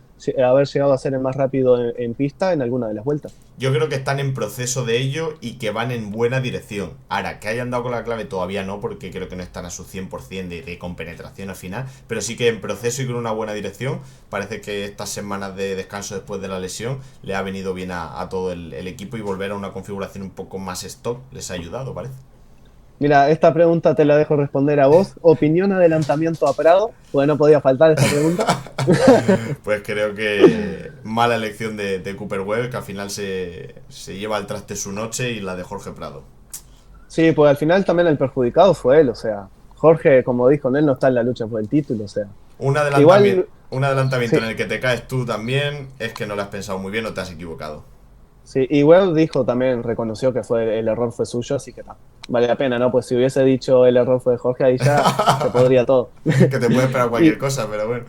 haber llegado a ser el más rápido en pista en alguna de las vueltas. Yo creo que están en proceso de ello y que van en buena dirección. Ahora, que hayan dado con la clave todavía no, porque creo que no están a su 100% de compenetración al final, pero sí que en proceso y con una buena dirección. Parece que estas semanas de descanso después de la lesión le ha venido bien a todo el equipo, y volver a una configuración un poco más stock les ha ayudado, parece. Mira, esta pregunta te la dejo responder a vos. Opinión adelantamiento a Prado, pues no podía faltar esta pregunta. Pues creo que mala elección de Cooper Webb, que al final se lleva al traste su noche y la de Jorge Prado. Sí, pues al final también el perjudicado fue él, o sea, Jorge, como dijo, él no está en la lucha por el título, o sea. Igual, Un adelantamiento sí, en el que te caes tú también es que no lo has pensado muy bien o te has equivocado. sí, y Webb dijo también, reconoció que fue el error fue suyo, así que vale la pena, ¿no? Pues si hubiese dicho el error fue de Jorge, ahí ya se podría todo. Que te puede esperar cualquier Y, cosa, pero bueno.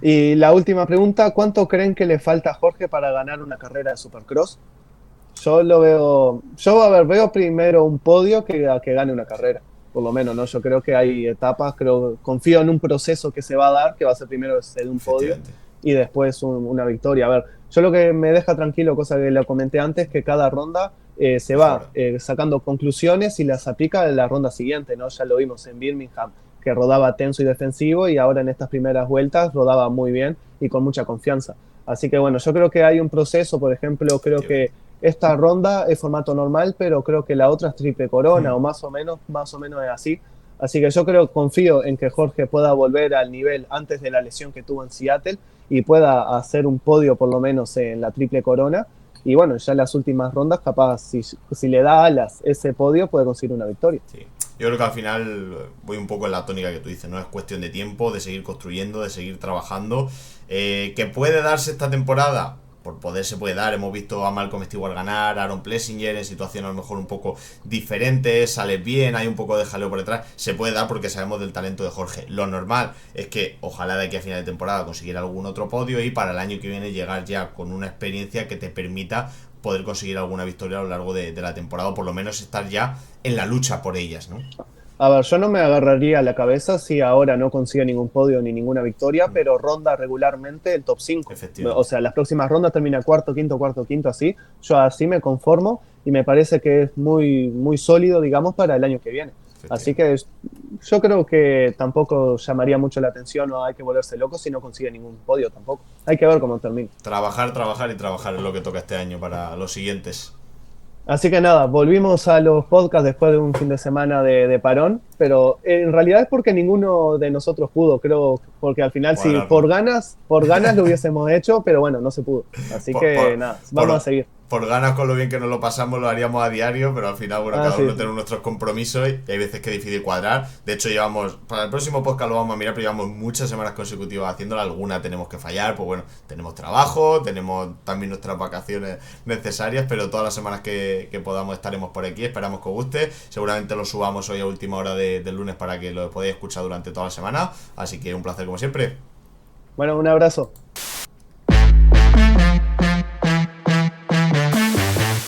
y la última pregunta, ¿cuánto creen que le falta a Jorge para ganar una carrera de Supercross? Yo lo veo, yo a ver, veo primero un podio que a que gane una carrera, por lo menos, ¿no? Yo creo que hay etapas, confío en un proceso que se va a dar, que va a ser primero ser un podio Efectivamente. y después una victoria. A ver, yo lo que me deja tranquilo, cosa que le comenté antes, que cada ronda se va Mejora. sacando conclusiones y las aplica en la ronda siguiente, ¿no? Ya lo vimos en Birmingham, que rodaba tenso y defensivo y ahora en estas primeras vueltas rodaba muy bien y con mucha confianza. Así que bueno, yo creo que hay un proceso, por ejemplo, creo que Efectivamente. esta ronda es formato normal, pero creo que la otra es triple corona Hmm. o más o menos es así. Así que yo creo, confío en que Jorge pueda volver al nivel antes de la lesión que tuvo en Seattle y pueda hacer un podio por lo menos en la triple corona. Y bueno, ya en las últimas rondas, capaz, si le da alas ese podio, puede conseguir una victoria. Sí. Yo creo que al final voy un poco en la tónica que tú dices, ¿no? Es cuestión de tiempo, de seguir construyendo, de seguir trabajando. ¿Que puede darse esta temporada? Por poder se puede dar. Hemos visto a Malcolm Stewart ganar, a Aaron Plessinger en situaciones a lo mejor un poco diferentes, sales bien, hay un poco de jaleo por detrás. Se puede dar porque sabemos del talento de Jorge. Lo normal es que ojalá de aquí a final de temporada conseguir algún otro podio y para el año que viene llegar ya con una experiencia que te permita poder conseguir alguna victoria a lo largo de la temporada o por lo menos estar ya en la lucha por ellas, ¿no? A ver, yo no me agarraría a la cabeza si ahora no consigue ningún podio ni ninguna victoria, pero ronda regularmente el top 5. O Efectivamente. sea, las próximas rondas termina cuarto, quinto, así. Yo así me conformo y me parece que es muy, muy sólido, digamos, para el año que viene. Así Efectivamente. que yo creo que tampoco llamaría mucho la atención o hay que volverse loco si no consigue ningún podio tampoco. Hay que ver cómo termina. Trabajar, trabajar y trabajar es lo que toca este año para los siguientes. Así que nada, volvimos a los podcasts después de un fin de semana de parón, pero en realidad es porque ninguno de nosotros pudo, creo, porque al final sí, Cuadrarlo. por ganas lo hubiésemos hecho, pero bueno, no se pudo. Así Por, que por, nada, vamos a por, seguir. por ganas con lo bien que nos lo pasamos lo haríamos a diario, pero al final, bueno, Ah, cada sí, uno sí. tenemos nuestros compromisos y hay veces que es difícil cuadrar. De hecho, llevamos, para el próximo podcast lo vamos a mirar, pero llevamos muchas semanas consecutivas haciéndolo. Alguna tenemos que fallar, pues bueno, tenemos trabajo, tenemos también nuestras vacaciones necesarias, pero todas las semanas que podamos estaremos por aquí. Esperamos que os guste. Seguramente lo subamos hoy a última hora del lunes para que lo podáis escuchar durante toda la semana. Así que un placer como siempre. Bueno, un abrazo.